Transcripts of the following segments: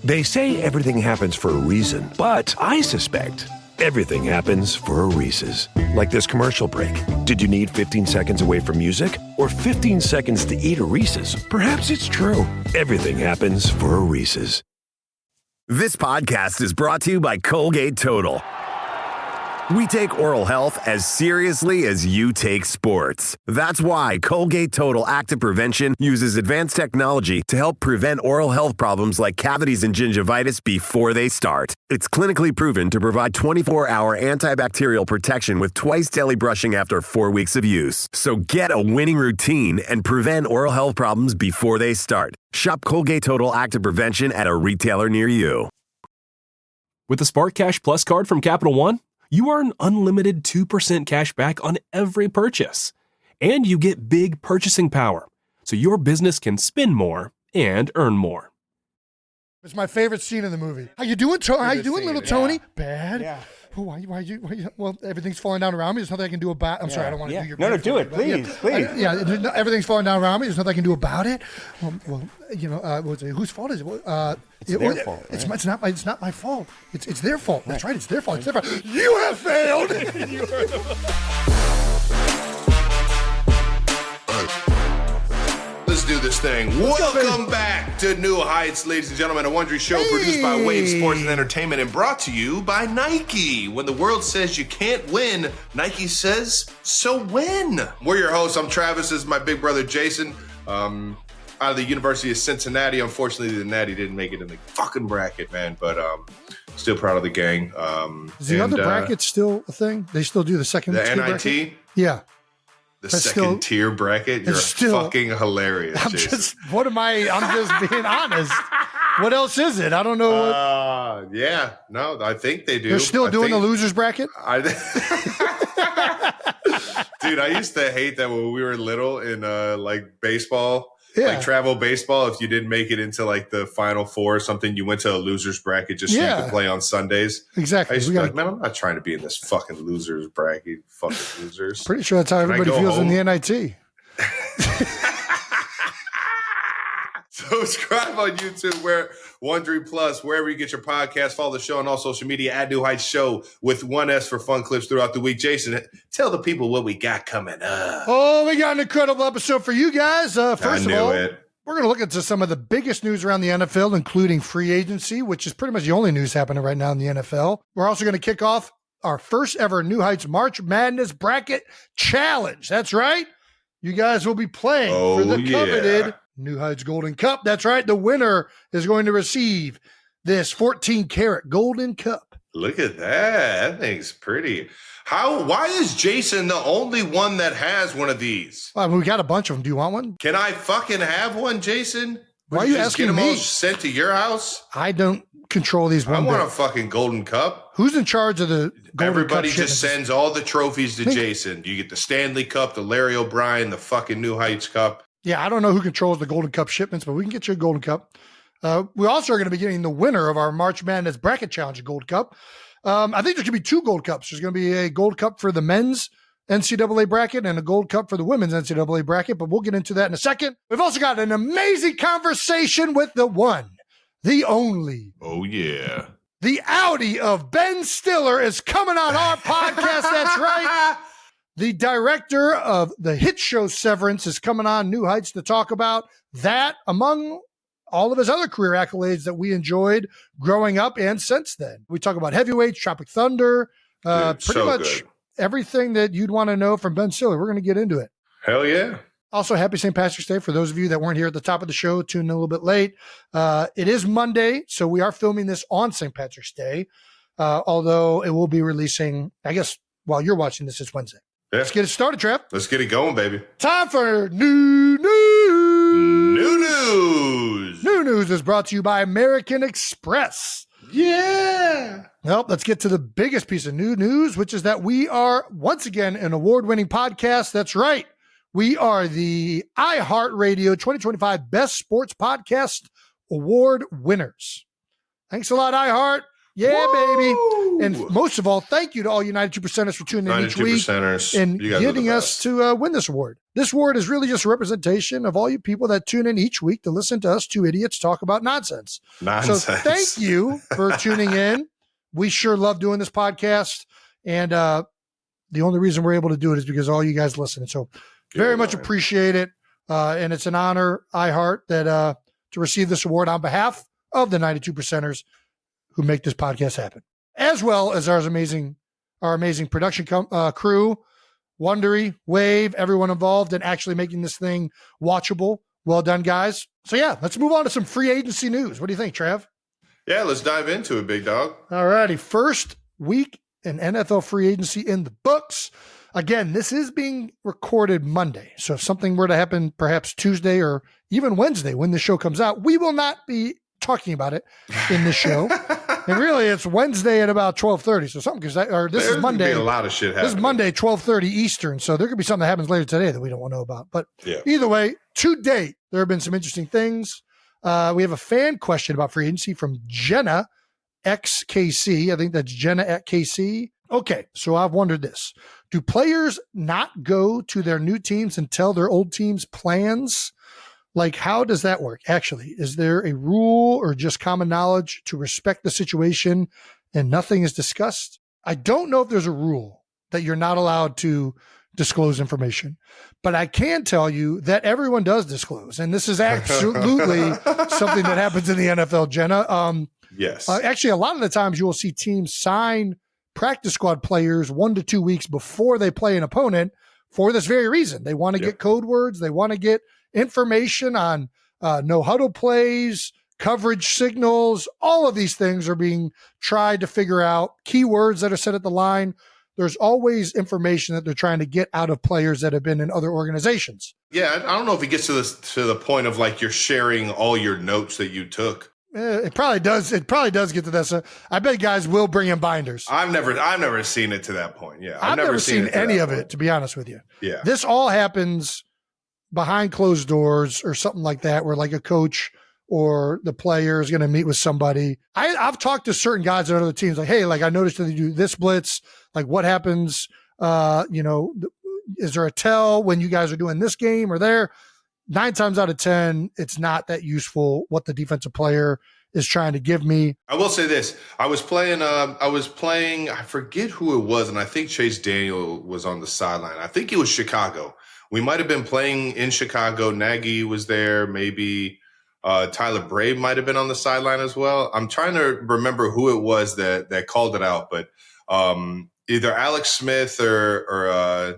They say everything happens for a reason, but I suspect everything happens for a Reese's. Like this commercial break. Did you need 15 seconds away from music or 15 seconds to eat a Reese's? Perhaps it's true. Everything happens for a Reese's. This podcast is brought to you by Colgate Total. We take oral health as seriously as you take sports. That's why Colgate Total Active Prevention uses advanced technology to help prevent oral health problems like cavities and gingivitis before they start. It's clinically proven to provide 24-hour antibacterial protection with twice daily brushing after 4 weeks of use. So get a winning routine and prevent oral health problems before they start. Shop Colgate Total Active Prevention at a retailer near you. With the Spark Cash Plus card from Capital One, you earn unlimited 2% cash back on every purchase. And you get big purchasing power, so your business can spend more and earn more. It's my favorite scene in the movie. How you doing, Tony? How you doing, little Tony? Yeah. Bad. Yeah. Oh, why you? Well, everything's falling down around me. There's nothing I can do about it. I'm sorry, I don't want to do your... No, do it, please, please. Everything's falling down around me. There's nothing I can do about it. Whose fault is it? It's their fault. Right? It's not my fault. It's their fault. That's right. It's their fault. It's their fault. You have failed. You heard Let's do this thing. Welcome back to New Heights, ladies and gentlemen. A Wondery show produced by Wave Sports and Entertainment and brought to you by Nike. When the world says you can't win, Nike says, so win. We're your hosts. I'm Travis. This is my big brother, Jason. Out of the University of Cincinnati. Unfortunately, the Natty didn't make it in the fucking bracket, man. But still proud of the gang. Is the other bracket still a thing? They still do the second the tier NIT? bracket? Yeah. The second tier bracket? You're fucking hilarious, Jason. I'm just being honest. What else is it? I don't know. Yeah. No, I think they do. They're still doing the losers bracket? Dude, I used to hate that when we were little in like baseball. Yeah. Like travel baseball, if you didn't make it into like the Final Four or something, you went to a loser's bracket just so you could play on Sundays. Exactly. I used to be like, man, I'm not trying to be in this fucking loser's bracket, fucking losers. Pretty sure that's how everybody feels in the NIT. Subscribe on YouTube, Wondery Plus, wherever you get your podcast. Follow the show on all social media at New Heights Show with 1S for fun clips throughout the week. Jason, tell the people what we got coming up. Oh, we got an incredible episode for you guys. First of all, we're going to look into some of the biggest news around the NFL, including free agency, which is pretty much the only news happening right now in the NFL. We're also going to kick off our first ever New Heights March Madness Bracket Challenge. That's right. You guys will be playing for the coveted New Heights Golden Cup. That's right. The winner is going to receive this 14-karat Golden Cup. Look at that. That thing's pretty. Why is Jason the only one that has one of these? We got a bunch of them. Do you want one? Can I fucking have one, Jason? Why are you asking me? Get them all sent to your house? I don't control these one I want bit. a fucking Golden Cup. Who's in charge of the Golden Everybody Cup just sends all the trophies to Jason. You get the Stanley Cup, the Larry O'Brien, the fucking New Heights Cup. Yeah, I don't know who controls the Golden Cup shipments, but we can get you a Golden Cup. We also are going to be getting the winner of our March Madness Bracket Challenge Gold Cup. I think there could be two Gold Cups. There's going to be a Gold Cup for the men's NCAA bracket and a Gold Cup for the women's NCAA bracket, but we'll get into that in a second. We've also got an amazing conversation with the one, the only. Oh, yeah. The Audi of Ben Stiller is coming on our podcast. That's right. The director of the hit show Severance is coming on New Heights to talk about that, among all of his other career accolades that we enjoyed growing up and since then. We talk about heavyweights, Tropic Thunder, pretty much everything that you'd want to know from Ben Stiller. We're going to get into it. Hell yeah. Also, happy St. Patrick's Day for those of you that weren't here at the top of the show, tuned in a little bit late. It is Monday, so we are filming this on St. Patrick's Day, although it will be releasing, I guess, while you're watching this, it's Wednesday. Yeah. Let's get it started, Trev. Let's get it going, baby. Time for New News. New News. New News is brought to you by American Express. Yeah. Well, let's get to the biggest piece of new news, which is that we are once again an award-winning podcast. That's right. We are the iHeartRadio 2025 Best Sports Podcast Award winners. Thanks a lot, iHeart. Yeah, Woo! baby. And most of all, thank you to all you 92%ers for tuning in each week and getting us to win this award. This award is really just a representation of all you people that tune in each week to listen to us two idiots talk about nonsense. So thank you for tuning in. We sure love doing this podcast. And the only reason we're able to do it is because all you guys listen. So very much appreciate it. And it's an honor, iHeart, that to receive this award on behalf of the 92%ers who make this podcast happen, as well as our amazing production crew, Wondery, Wave, everyone involved in actually making this thing watchable. Well done, guys. So yeah, let's move on to some free agency news. What do you think, Trav? Yeah, let's dive into it, big dog. All righty. First week in NFL free agency in the books. Again, this is being recorded Monday. So if something were to happen perhaps Tuesday or even Wednesday when the show comes out, we will not be talking about it in this show. And really, it's Wednesday at about 12:30. So something, this is Monday. A lot of shit happening. This is Monday, 12:30 Eastern. So there could be something that happens later today that we don't want to know about. But either way, to date, there have been some interesting things. We have a fan question about free agency from Jenna XKC. I think that's Jenna at KC. Okay, so I've wondered this. Do players not go to their new teams and tell their old team's plans? Like, how does that work? Actually, is there a rule or just common knowledge to respect the situation and nothing is discussed? I don't know if there's a rule that you're not allowed to disclose information, but I can tell you that everyone does disclose. And this is absolutely something that happens in the NFL, Jenna. Yes. Actually, a lot of the times you will see teams sign practice squad players 1 to 2 weeks before they play an opponent for this very reason. They want to get code words. They want to get information on no huddle plays, coverage signals. All of these things are being tried to figure out. Keywords that are set at the line. There's always information that they're trying to get out of players that have been in other organizations. Yeah, I don't know if it gets to the point of like you're sharing all your notes that you took. It probably does. It probably does get to that. So I bet guys will bring in binders. I've never seen it to that point. Yeah, I've never seen any of it, to be honest with you. Yeah, this all happens behind closed doors or something like that, where like a coach or the player is going to meet with somebody. I've talked to certain guys at other teams, like, hey, like I noticed that they do this blitz. Like, what happens? Is there a tell when you guys are doing this game or there? 9 times out of 10, it's not that useful what the defensive player is trying to give me. I will say this. I was playing, I forget who it was, and I think Chase Daniel was on the sideline. I think it was Chicago. We might have been playing in Chicago. Nagy was there. Maybe Tyler Brave might have been on the sideline as well. I'm trying to remember who it was that called it out, but either Alex Smith or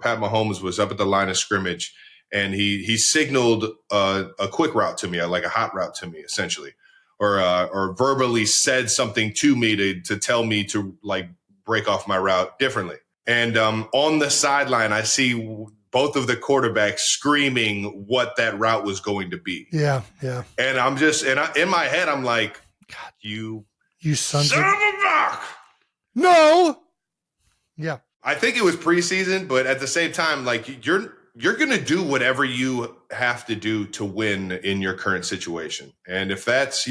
Pat Mahomes was up at the line of scrimmage. And he signaled a quick route to me, like a hot route to me, essentially, or verbally said something to me to tell me to like break off my route differently. And on the sideline, I see both of the quarterbacks screaming what that route was going to be. Yeah. And I'm just in my head, I'm like, God, you sons son of a buck. No. Yeah. I think it was preseason, but at the same time, like you're going to do whatever you have to do to win in your current situation. And if that's,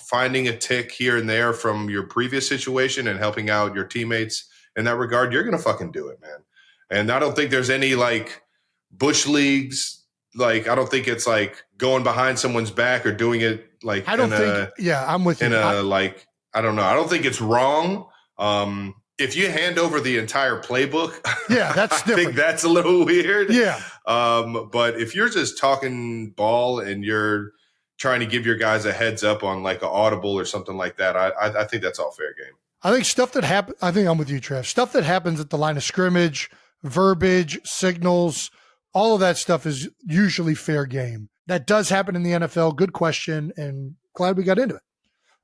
finding a tick here and there from your previous situation and helping out your teammates in that regard, you're going to fucking do it, man. And I don't think there's any like bush leagues. Like, I don't think it's like going behind someone's back or doing it like, I'm with you. I don't know. I don't think it's wrong. If you hand over the entire playbook, that's different. I think that's a little weird. Yeah. But if you're just talking ball and you're trying to give your guys a heads up on like an audible or something like that, I think that's all fair game. I think stuff that happens, I think I'm with you, Trev. Stuff that happens at the line of scrimmage, verbiage, signals, all of that stuff is usually fair game. That does happen in the NFL. Good question, and glad we got into it.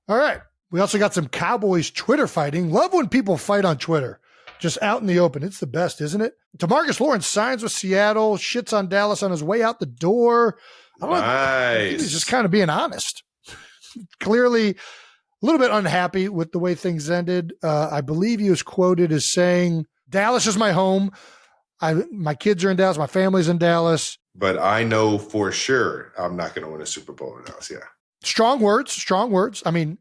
All right. We also got some Cowboys Twitter fighting. Love when people fight on Twitter, just out in the open. It's the best, isn't it? DeMarcus Lawrence signs with Seattle, shits on Dallas on his way out the door. I think he's just kind of being honest. Clearly a little bit unhappy with the way things ended. I believe he was quoted as saying, Dallas is my home. My kids are in Dallas. My family's in Dallas. But I know for sure I'm not going to win a Super Bowl in Dallas. Yeah. Strong words. I mean,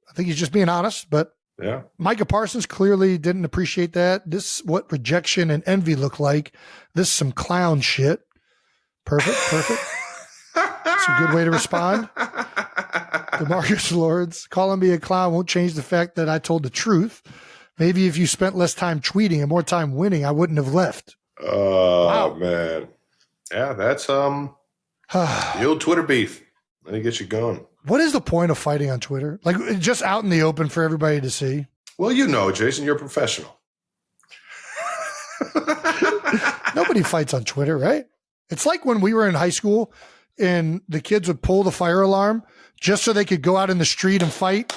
I think he's just being honest, but Yeah. Micah Parsons clearly didn't appreciate that. This is what rejection and envy look like. This is some clown shit. Perfect. That's a good way to respond. DeMarcus Lawrence, calling me a clown won't change the fact that I told the truth. Maybe if you spent less time tweeting and more time winning, I wouldn't have left. Oh, Wow. man. Yeah, that's the old Twitter beef. Let me get you going. What is the point of fighting on Twitter? Like, just out in the open for everybody to see? Well, you know, Jason, you're a professional. Nobody fights on Twitter, right? It's like when we were in high school and the kids would pull the fire alarm just so they could go out in the street and fight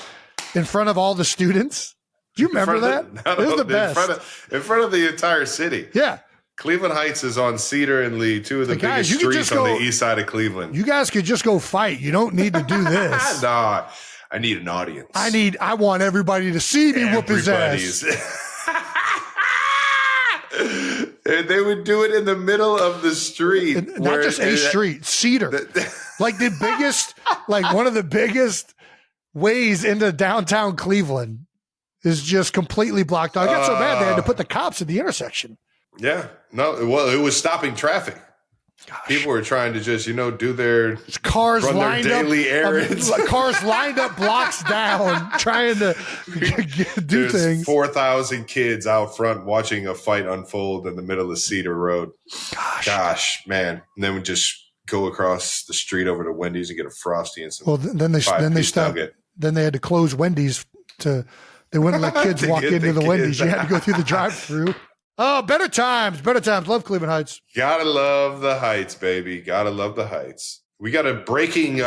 in front of all the students. Do you remember that? It was the best. In front of the entire city. Yeah. Cleveland Heights is on Cedar and Lee, two of the guys, biggest streets on the east side of Cleveland. You guys could just go fight. You don't need to do this. Nah, I need an audience. I want everybody to see me whoop his ass. And they would do it in the middle of the street. Not just a street, Cedar. Like the biggest, like one of the biggest ways into downtown Cleveland is just completely blocked off. It got so bad they had to put the cops at the intersection. Yeah. No, well, it was stopping traffic. Gosh. People were trying to just, do their cars run lined their daily up, errands. Cars lined up blocks down, trying to do There's things. 4,000 kids out front watching a fight unfold in the middle of Cedar Road. Gosh, man! And then we just go across the street over to Wendy's and get a Frosty and some. Well, then they stopped. Nugget. Then they had to close Wendy's to. They wouldn't let kids walk into the Wendy's. You had to go through the drive-through. Oh, better times. Love Cleveland Heights. Gotta love the Heights, baby. Gotta love the Heights. We got a breaking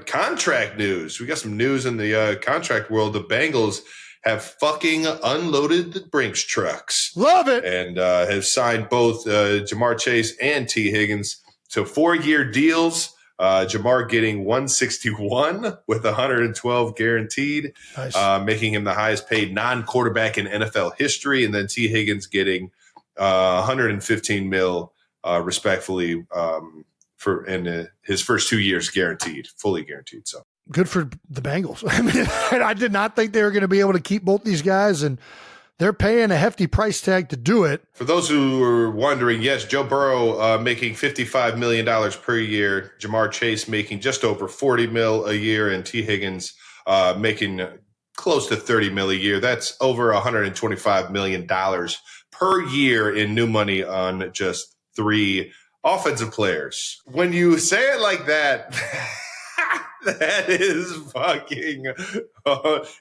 contract news. We got some news in the contract world. The Bengals have fucking unloaded the Brinks trucks. Love it. And have signed both Jamar Chase and T. Higgins to 4-year deals. Jamar getting $161 with $112 guaranteed, Nice. making him the highest paid non-quarterback in NFL history. And then T. Higgins getting $115 million, respectfully, for his first 2 years guaranteed, fully guaranteed. So good for the Bengals. I mean, I did not think they were going to be able to keep both these guys, and they're paying a hefty price tag to do it. For those who were wondering, yes, Joe Burrow making $55 million per year, Jamar Chase making just over $40 million a year, and T. Higgins making close to $30 million a year. That's over $125 million per year in new money on just 3 offensive players. When you say it like that, that is fucking,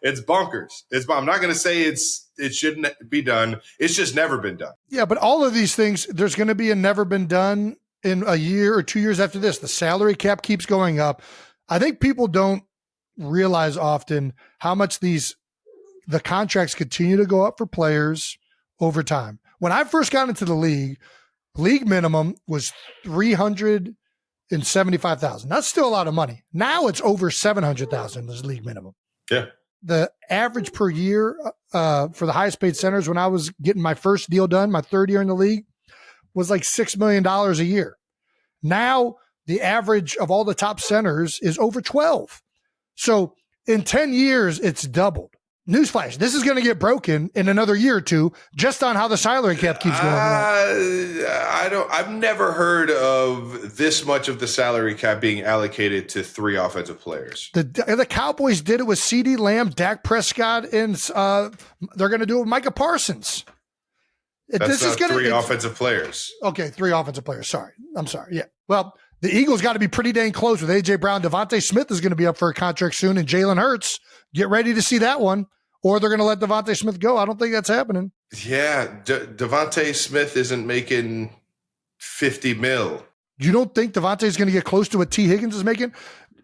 it's bonkers. I'm not going to say it shouldn't be done. It's just never been done. Yeah, but all of these things, there's going to be a never been done in a year or 2 years after this. The salary cap keeps going up. I think people don't realize often how much the contracts continue to go up for players over time. When I first got into the league minimum was $375,000. That's still a lot of money. Now it's over $700,000 is league minimum. Yeah. The average per year for the highest paid centers when I was getting my first deal done, my third year in the league, was like $6 million a year. Now the average of all the top centers is over 12. So in 10 years, it's doubled. Newsflash, this is going to get broken in another year or two just on how the salary cap keeps going. I've never heard of this much of the salary cap being allocated to 3 offensive players. The Cowboys did it with CeeDee Lamb, Dak Prescott, and they're going to do it with Micah Parsons. That's not 3 offensive players. Okay, 3 offensive players. Sorry. I'm sorry. Yeah. Well, the Eagles got to be pretty dang close with A.J. Brown. Devontae Smith is going to be up for a contract soon, and Jalen Hurts. Get ready to see that one. Or they're going to let Devontae Smith go. I don't think that's happening. Yeah, Devontae Smith isn't making $50 million. You don't think Devontae is going to get close to what T. Higgins is making?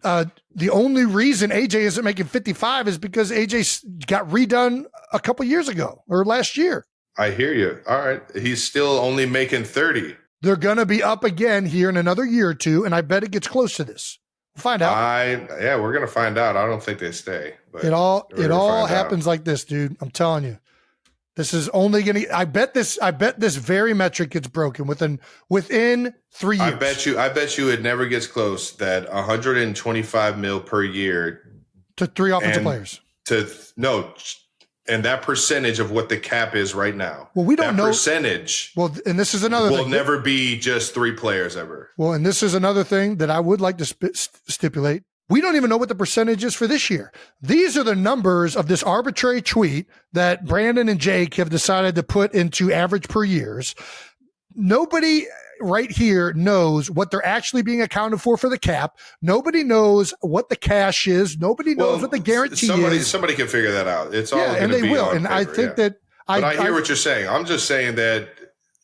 The only reason AJ isn't making 55 is because AJ got redone a couple years ago or last year. I hear you. All right. He's still only making 30. They're going to be up again here in another year or two, and I bet it gets close to this. We'll find out. We're going to find out. I don't think they stay. But it all happens like this, dude. I'm telling you. This is only going to. I bet this very metric gets broken within 3 years. I bet you it never gets close. That $125 million per year to 3 offensive players. And that percentage of what the cap is right now. Well, we don't know. Percentage. Well, and this is another will thing. never be just 3 players ever. Well, and this is another thing that I would like to stipulate. We don't even know what the percentage is for this year. These are the numbers of this arbitrary tweet that Brandon and Jake have decided to put into average per years. Nobody right here knows what they're actually being accounted for the cap. Nobody knows what the cash is. Nobody knows what the guarantee is. Somebody can figure that out. It's all and they will. And paper, I think that I hear what you're saying. I'm just saying that.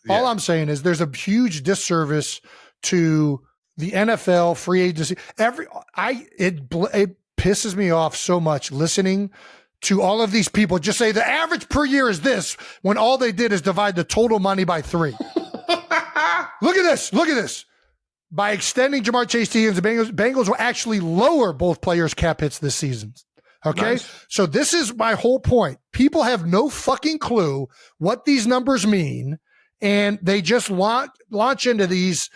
Yeah. All I'm saying is there's a huge disservice to the NFL free agency. It pisses me off so much listening to all of these people just say the average per year is this when all they did is divide the total money by 3. Look at this. By extending Jamar Chase to Higgins, the Bengals will actually lower both players' cap hits this season. Okay? Nice. So this is my whole point. People have no fucking clue what these numbers mean, and they just launch into these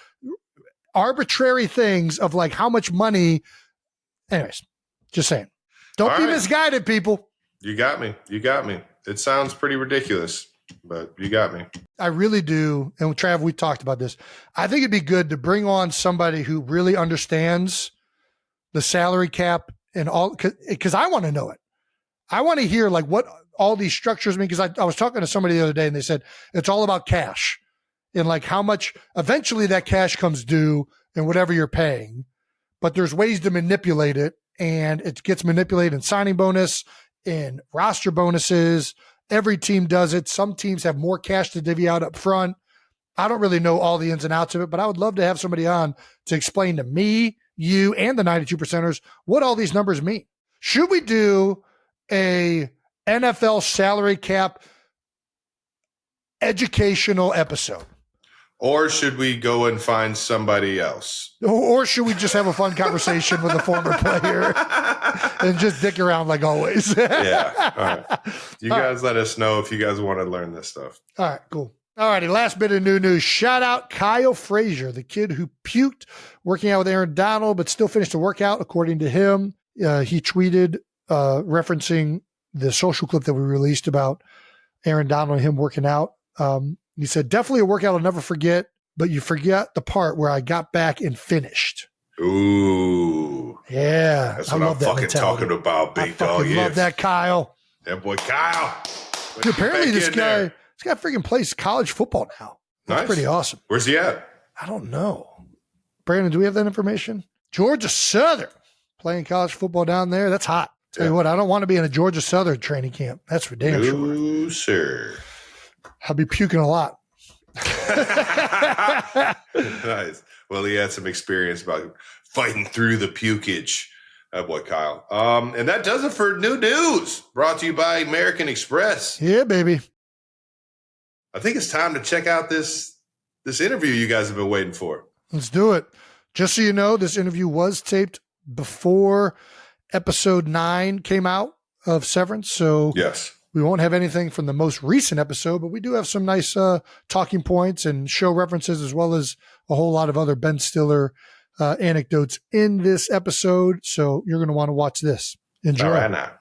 arbitrary things of like how much money. Anyways, just saying. Don't be misguided, people. You got me. It sounds pretty ridiculous, but you got me. I really do. And Trav, we talked about this. I think it'd be good to bring on somebody who really understands the salary cap and all, because I want to know it. I want to hear like what all these structures mean. Because I was talking to somebody the other day and they said it's all about cash and like how much eventually that cash comes due and whatever you're paying. But there's ways to manipulate it, and it gets manipulated in signing bonus, in roster bonuses. Every team does it. Some teams have more cash to divvy out up front. I don't really know all the ins and outs of it, but I would love to have somebody on to explain to me, you, and the 92%ers what all these numbers mean. Should we do a NFL salary cap educational episode? Or should we go and find somebody else? Or should we just have a fun conversation with a former player and just dick around like always? Yeah. All right. You guys let us know if you guys want to learn this stuff. All right, cool. All righty, last bit of new news. Shout out Kyle Frazier, the kid who puked working out with Aaron Donald, but still finished the workout, according to him. He tweeted referencing the social clip that we released about Aaron Donald and him working out. He said, definitely a workout I'll never forget, but you forget the part where I got back and finished. Ooh. Yeah. That's what I'm fucking talking about, big dog. I love that, Kyle. That boy, Kyle. Dude, apparently this guy freaking plays college football now. That's pretty awesome. Where's he at? I don't know. Brandon, do we have that information? Georgia Southern playing college football down there. That's hot. Tell you what, I don't want to be in a Georgia Southern training camp. That's for damn sure. No, sir. I'll be puking a lot. Nice. Well, he had some experience about fighting through the pukage. That boy, Kyle. And that does it for new news. Brought to you by American Express. Yeah, baby. I think it's time to check out this interview you guys have been waiting for. Let's do it. Just so you know, this interview was taped before episode 9 came out of Severance. So yes. We won't have anything from the most recent episode, but we do have some nice talking points and show references, as well as a whole lot of other Ben Stiller anecdotes in this episode. So you're going to want to watch this. Enjoy. All right, now.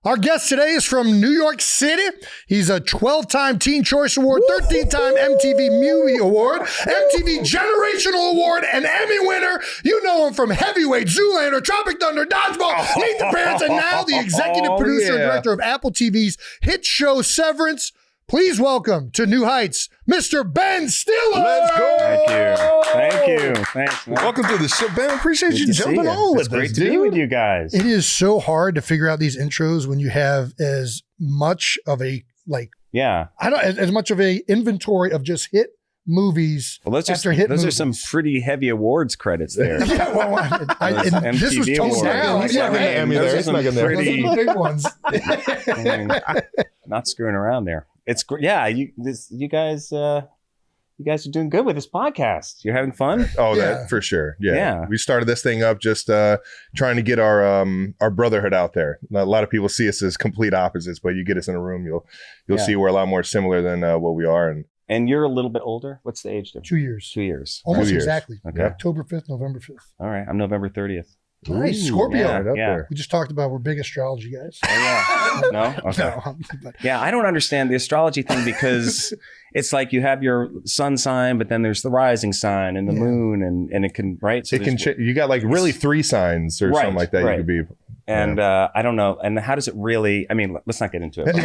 Our guest today is from New York City. He's a 12-time Teen Choice Award, 13-time MTV Movie Award, MTV Generational Award, and Emmy winner. You know him from Heavyweight, Zoolander, Tropic Thunder, Dodgeball, Meet the Parents, and now the executive producer and director of Apple TV's hit show Severance. Please welcome to New Heights, Mr. Ben Stiller. Let's go. Thank you. Thanks, man. Welcome to the show, Ben. Appreciate you jumping on with us, Great to be with you guys. It is so hard to figure out these intros when you have as much of a as much of a inventory of just hit movies. Well, those are some pretty heavy awards credits there. Yeah, well, and this was toned down. He's not going to Emmy there. He's not going to pretty big ones. Not screwing around there. It's great. Yeah, you guys are doing good with this podcast. You're having fun. Oh, that for sure. Yeah. We started this thing up just trying to get our brotherhood out there. A lot of people see us as complete opposites, but you get us in a room, you'll see we're a lot more similar than what we are. And you're a little bit older. What's the age difference? 2 years. 2 years. Almost 2 years. exactly. Okay. October 5th, November 5th. All right. I'm November 30th. Nice. Scorpio. Right up there. We just talked about we're big astrology guys. Oh, yeah. No? Okay. No, but Yeah, I don't understand the astrology thing because it's like you have your sun sign, but then there's the rising sign and the moon, and it can, right? So It can. You got like really 3 signs or something like that. Right. You could be. And I don't know. And how does it really? I mean, let's not get into it.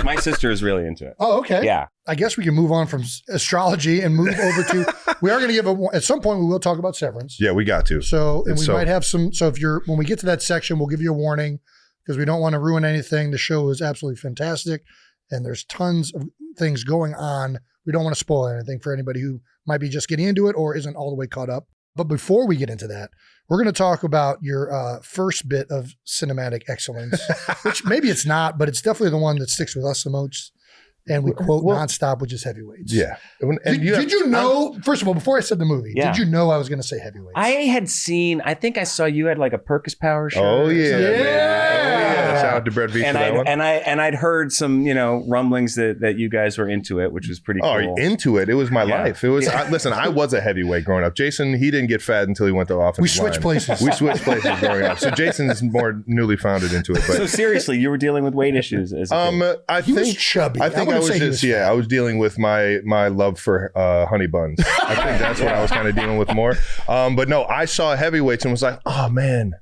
My sister is really into it. Oh, okay. Yeah. I guess we can move on from astrology and move over to. We are going to give at some point we will talk about Severance. Yeah, we got to. So and we might have some. So if you're when we get to that section, we'll give you a warning because we don't want to ruin anything. The show is absolutely fantastic, and there's tons of things going on. We don't want to spoil anything for anybody who might be just getting into it or isn't all the way caught up. But before we get into that, we're going to talk about your first bit of cinematic excellence, which maybe it's not, but it's definitely the one that sticks with us the most. And we quote nonstop, which is Heavyweights. Yeah. Did you know, first of all, before I said the movie, did you know I was going to say Heavyweights? I had seen, I think I saw you had like a Perkus Power shirt. Oh, yeah. Yeah. Man. Oh, yeah. Shout out to Brett V for that one. And I'd heard some, rumblings that you guys were into it, which was pretty cool. Into it. It was my life. It was, listen, I was a heavyweight growing up. Jason, he didn't get fat until he went to offensive We switched places. We switched places growing up. So Jason's more newly founded into it. But So seriously, you were dealing with weight issues as a kid. He was chubby. I think I was just, I was dealing with my love for honey buns. I think that's what I was kind of dealing with more. But no, I saw Heavyweights and was like, oh man,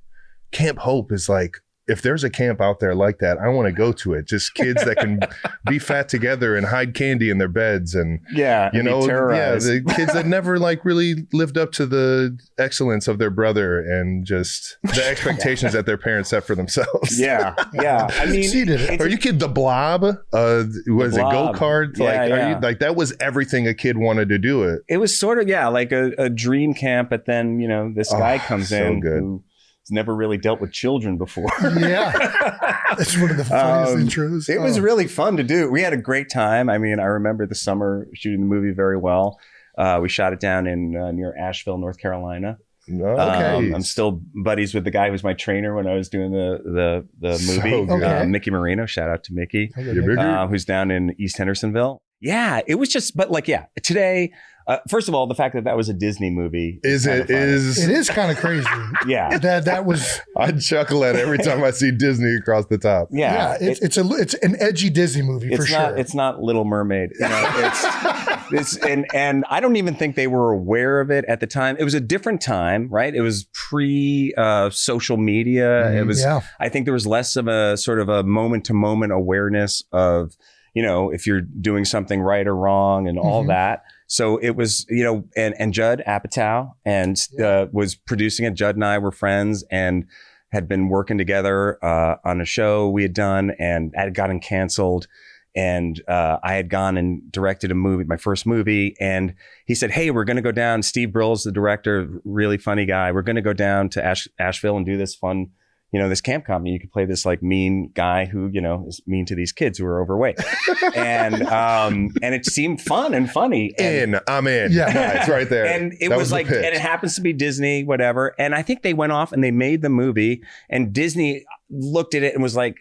Camp Hope is like, if there's a camp out there like that, I want to go to it. Just kids that can be fat together and hide candy in their beds. And the kids that never like really lived up to the excellence of their brother and just the expectations that their parents set for themselves. Yeah. I mean, are you kid The Blob? Was it go-kart? Yeah, like that was everything a kid wanted to do it. It was sort of, like a dream camp, but then, this guy comes in who's never really dealt with children before. Yeah. That's one of the funniest intros. It was really fun to do. We had a great time. I mean, I remember the summer shooting the movie very well. We shot it down in near Asheville, North Carolina. Okay. I'm still buddies with the guy who was my trainer when I was doing the movie. Mickey Marino. Shout out to Mickey, who's down in East Hendersonville. Yeah, it was just, but today, first of all, the fact that was a Disney movie. It is kind of crazy. Yeah. That was. I chuckle at every time I see Disney across the top. Yeah. It's an edgy Disney movie for sure. It's not Little Mermaid. And I don't even think they were aware of it at the time. It was a different time, right? It was pre social media. It was, I think there was less of a sort of a moment to moment awareness of, if you're doing something right or wrong and all that. So it was, and Judd Apatow was producing it. Judd and I were friends and had been working together on a show we had done and had gotten canceled. And I had gone and directed a movie, my first movie. And he said, hey, we're going to go down. Steve Brill's the director, really funny guy. We're going to go down to Asheville and do this fun, this camp comedy. You could play this like mean guy who, is mean to these kids who are overweight. And it seemed fun and funny. I'm in. Yeah, it's right there. And it was like, and it happens to be Disney, whatever. And I think they went off and they made the movie and Disney looked at it and was like,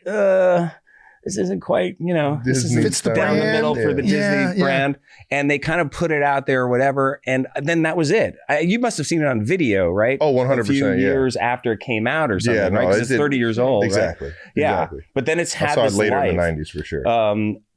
this isn't quite, this isn't down the middle for the Disney brand. And they kind of put it out there or whatever. And then that was it. You must have seen it on video, right? Oh, 100%. A few years after it came out or something, right? Because it's 30 years old. Exactly. Right? Yeah. Exactly. But then it's had I saw this it later life. in the 90s for sure.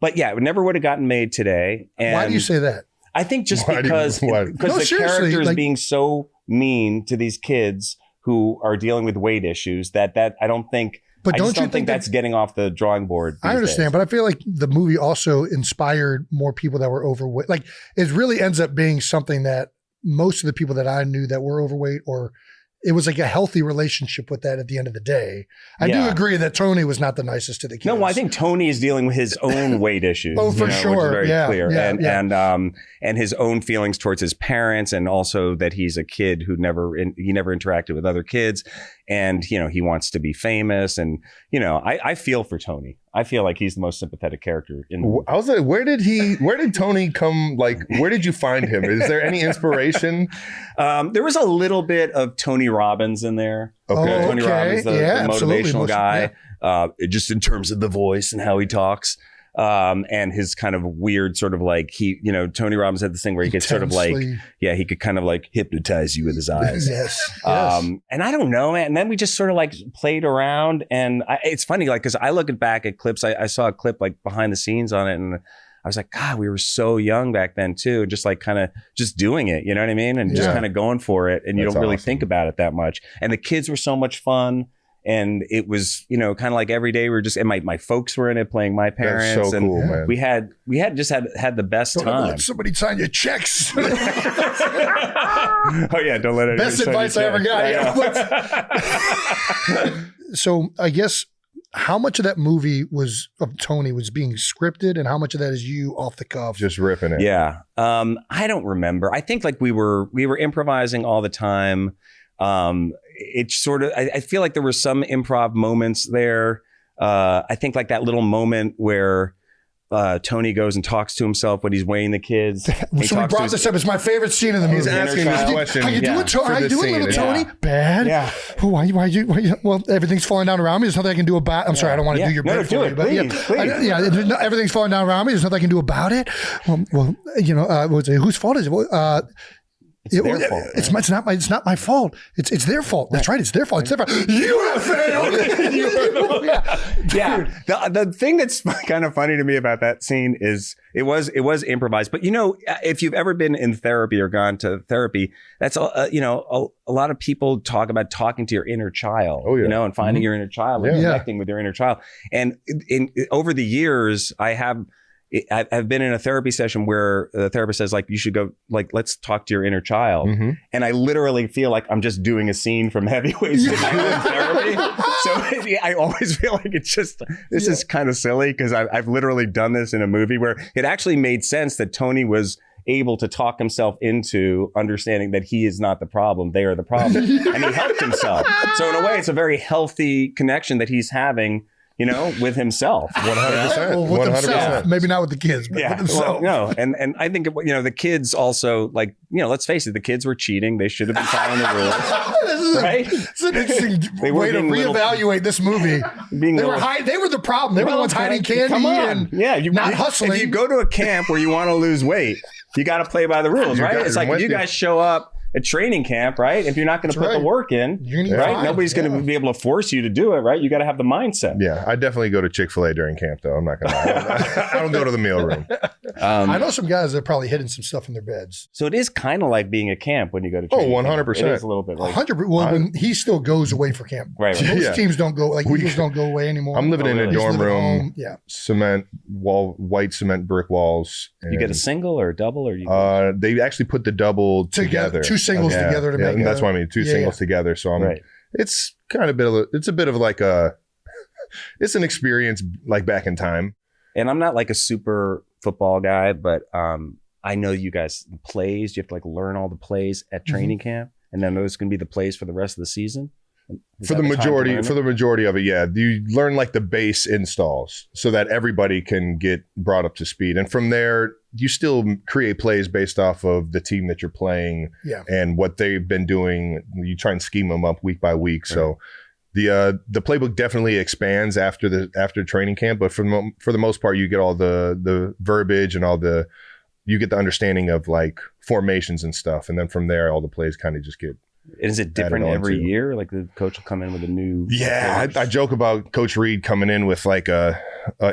But yeah, it never would have gotten made today. And why do you say that? I think just because the characters being so mean to these kids who are dealing with weight issues that I don't think... But I don't think that's getting off the drawing board. I understand, but I feel like the movie also inspired more people that were overweight. Like it really ends up being something that most of the people that I knew that were overweight, or it was like a healthy relationship with that at the end of the day. I do agree that Tony was not the nicest to the kids. No, I think Tony is dealing with his own weight issues. Oh, for sure. Which is very clear. And his own feelings towards his parents, and also that he's a kid who never interacted with other kids. And, he wants to be famous. And, I feel for Tony. I feel like he's the most sympathetic character in the movie. I was like, where did Tony come? Like, where did you find him? Is there any inspiration? There was a little bit of Tony Robbins in there. Okay. Tony Robbins, the motivational guy, just in terms of the voice and how he talks. and his kind of weird sort of like Tony Robbins had this thing where he could sort of like, he could kind of like hypnotize you with his eyes. Yes. And I don't know, man. And then we just sort of like played around, and it's funny, like, because I look back at clips, I saw a clip like behind the scenes on it, and I was like, God, we were so young back then too, just like kind of just doing it, you know what I mean? And just kind of going for it, and you don't really think about it that much. And the kids were so much fun. And it was, kind of like every day we were just, and my folks were in it playing my parents. That's so and cool, man. we had the best Don't time. let somebody sign your checks. Oh yeah, don't let it. Best advice I ever got. So I guess how much of that movie of Tony was being scripted, and how much of that is you off the cuff? Just ripping it. Yeah. I don't remember. I think like we were improvising all the time. It's sort of, I feel like there were some improv moments there. I think like that little moment where Tony goes and talks to himself when he's weighing the kids. Somebody brought this up. It's my favorite scene in the movie. He's asking this question. How you doing, little Tony? Bad. Yeah. Why you? Well, everything's falling down around me. There's nothing I can do about. I'm sorry, I don't want to do your bit for you, but everything's falling down around me. There's nothing I can do about it. Well, whose fault is it? It's their fault. Right? It's not my fault. It's their fault. That's right. It's their fault. It's their fault. You have failed. Yeah. The thing that's kind of funny to me about that scene is it was improvised. But if you've ever been in therapy or gone to therapy, that's a lot of people talk about talking to your inner child. Oh, yeah. And finding your inner child and connecting with your inner child. And over the years, I've been in a therapy session where the therapist says, like, you should go, like, let's talk to your inner child. Mm-hmm. And I literally feel like I'm just doing a scene from Heavyweights in therapy. So I always feel like it's just, this is kind of silly because I've literally done this in a movie where it actually made sense that Tony was able to talk himself into understanding that he is not the problem, they are the problem. And he helped himself. So in a way, it's a very healthy connection that he's having, with himself. 100%. Well, with 100%. Himself. Maybe not with the kids, but with himself. Well, no. And I think, the kids also, like, let's face it, the kids were cheating. They should have been following the rules. Right? It's an interesting way to reevaluate this movie. They were the problem. They were the ones hiding candy and not hustling. If you go to a camp where you want to lose weight, you got to play by the rules, right? It's like if you guys show up at training camp, right? If you're not going to put the work in, right? Nobody's going to be able to force you to do it, right? You got to have the mindset. Yeah, I definitely go to Chick-fil-A during camp, though. I'm not going to. I don't go to the meal room. I know some guys that are probably hidden some stuff in their beds. So it is kind of like being a camp when you go to training. 100%. It is a little bit like 100%. Well, when he still goes away for camp. Right. Most teams don't go, like Eagles don't go away anymore. I'm living in a dorm room. Yeah. Cement white cement brick walls. You get a single or a double, or they actually put the double together. Two singles together to make and that's what I mean. Two singles together. So it's kind of it's a bit of like it's an experience like back in time. And I'm not like a super football guy, but I know you guys plays. You have to like learn all the plays at training camp, and then those can be the plays for the rest of the season. For the majority of it, yeah. You learn like the base installs so that everybody can get brought up to speed. And from there, you still create plays based off of the team that you're playing and what they've been doing. You try and scheme them up week by week. Right. So the playbook definitely expands after training camp, but for the most part, you get all the verbiage and you get the understanding of like formations and stuff. And then from there, all the plays kind of just get. Is it different every year? Like the coach will come in with a new. Yeah, I joke about Coach Reed coming in with like a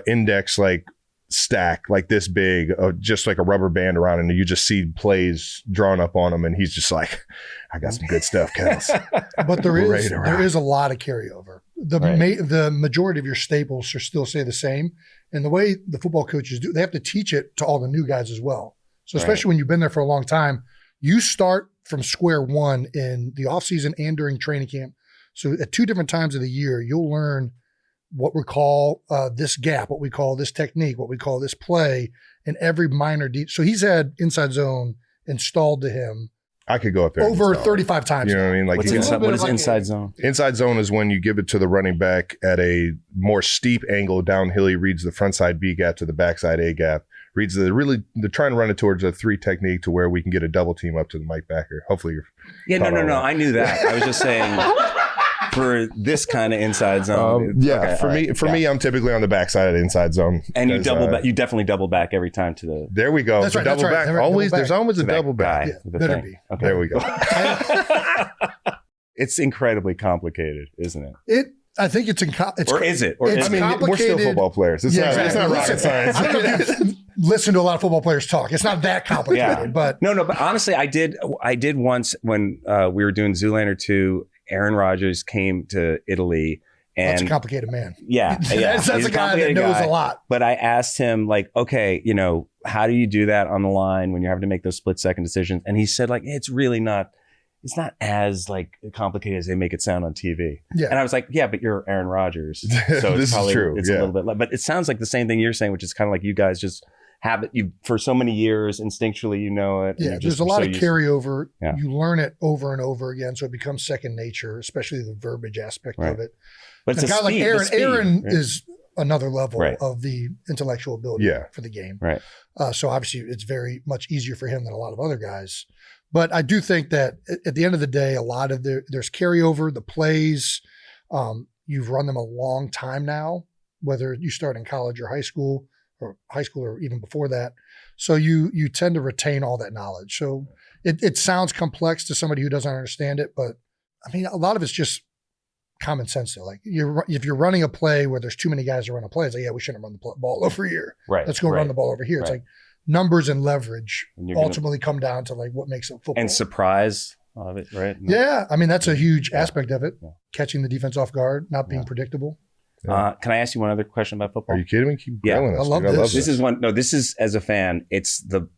index like stack like this big, just like a rubber band around, and you just see plays drawn up on him, and he's just like, "I got some good stuff, cuz." But there is a lot of carryover. The majority of your staples should still stay the same, and the way the football coaches do, they have to teach it to all the new guys as well. So especially when you've been there for a long time, you start from square one in the offseason and during training camp. So at two different times of the year, you'll learn what we call this gap, what we call this technique, what we call this play, and every minor detail. So he's had Inside Zone installed to him. I could go up there over 35 times. You know what I mean? Like what is Inside Zone? Inside Zone is when you give it to the running back at a more steep angle downhill. He reads the front side B gap to the backside A gap. Reads they're trying to run it towards a 3 technique to where we can get a double team up to the Mike backer. Hopefully you're. Yeah, no. I knew that. I was just saying for this kind of inside zone. For me, I'm typically on the backside of the inside zone. And you double back. You definitely double back every time to the. There we go. That's right, double back. Always, double back. there's always a double back. Yeah, better be. Okay. There we go. It's incredibly complicated, isn't it? I think it's or is it? Or it's is it? we're still football players. It's not rocket science. I don't know if you've listened to a lot of football players talk. It's not that complicated, but no. But honestly, I did once when we were doing Zoolander 2. Aaron Rodgers came to Italy, and that's a complicated man. Yeah, that's a guy that knows a lot. But I asked him, like, okay, how do you do that on the line when you're having to make those split-second decisions? And he said, like, it's really not. It's not as like complicated as they make it sound on TV. Yeah. And I was like, yeah, but you're Aaron Rodgers. So this is true. It's a little bit, but it sounds like the same thing you're saying, which is kind of like you guys just have it for so many years, instinctually, you know it. Yeah. There's a lot of carryover. Yeah. You learn it over and over again. So it becomes second nature, especially the verbiage aspect of it. But it's a guy like Aaron is another level of the intellectual ability for the game. Right. So obviously it's very much easier for him than a lot of other guys. But I do think that at the end of the day, a lot of there's carryover, the plays, you've run them a long time now, whether you start in college or high school or even before that. So you tend to retain all that knowledge. So it sounds complex to somebody who doesn't understand it, but I mean, a lot of it's just common sense though. Like if you're running a play where there's too many guys to run a play, it's like, yeah, we shouldn't run the ball over here. Right. Let's go run the ball over here. It's like, numbers and leverage ultimately come down to like what makes it football. And surprise of it, right? Yeah. I mean, that's a huge aspect of it. Yeah. Catching the defense off guard, not being predictable. Can I ask you one other question about football? Are you kidding me? Keep grilling us. I love this. This is as a fan, it's the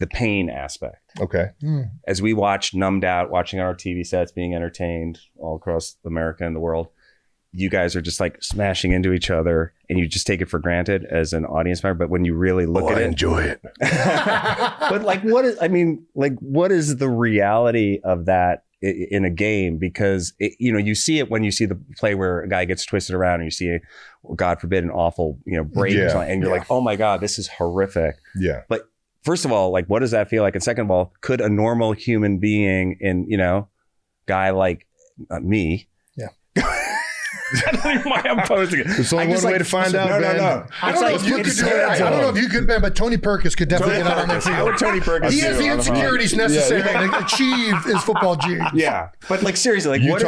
pain aspect. Okay. As we watch numbed out, watching our TV sets, being entertained all across America and the world, you guys are just like smashing into each other and you just take it for granted as an audience member. But when you really look at it, enjoy it. But like, what is the reality of that in a game? Because you see it when you see the play where a guy gets twisted around and you see, God forbid, an awful, break or something. And you're like, oh my God, this is horrific. Yeah. But first of all, like, what does that feel like? And second of all, could a normal human being guy like me, I don't know why I'm posing it. There's only one way to find out, Ben. No. I don't know if you could do it. I don't know if you could, Ben, but Tony Perkins could definitely get out on that field. How would Tony Perkins He has the insecurities necessary to achieve his football dreams. Yeah. But like seriously, like what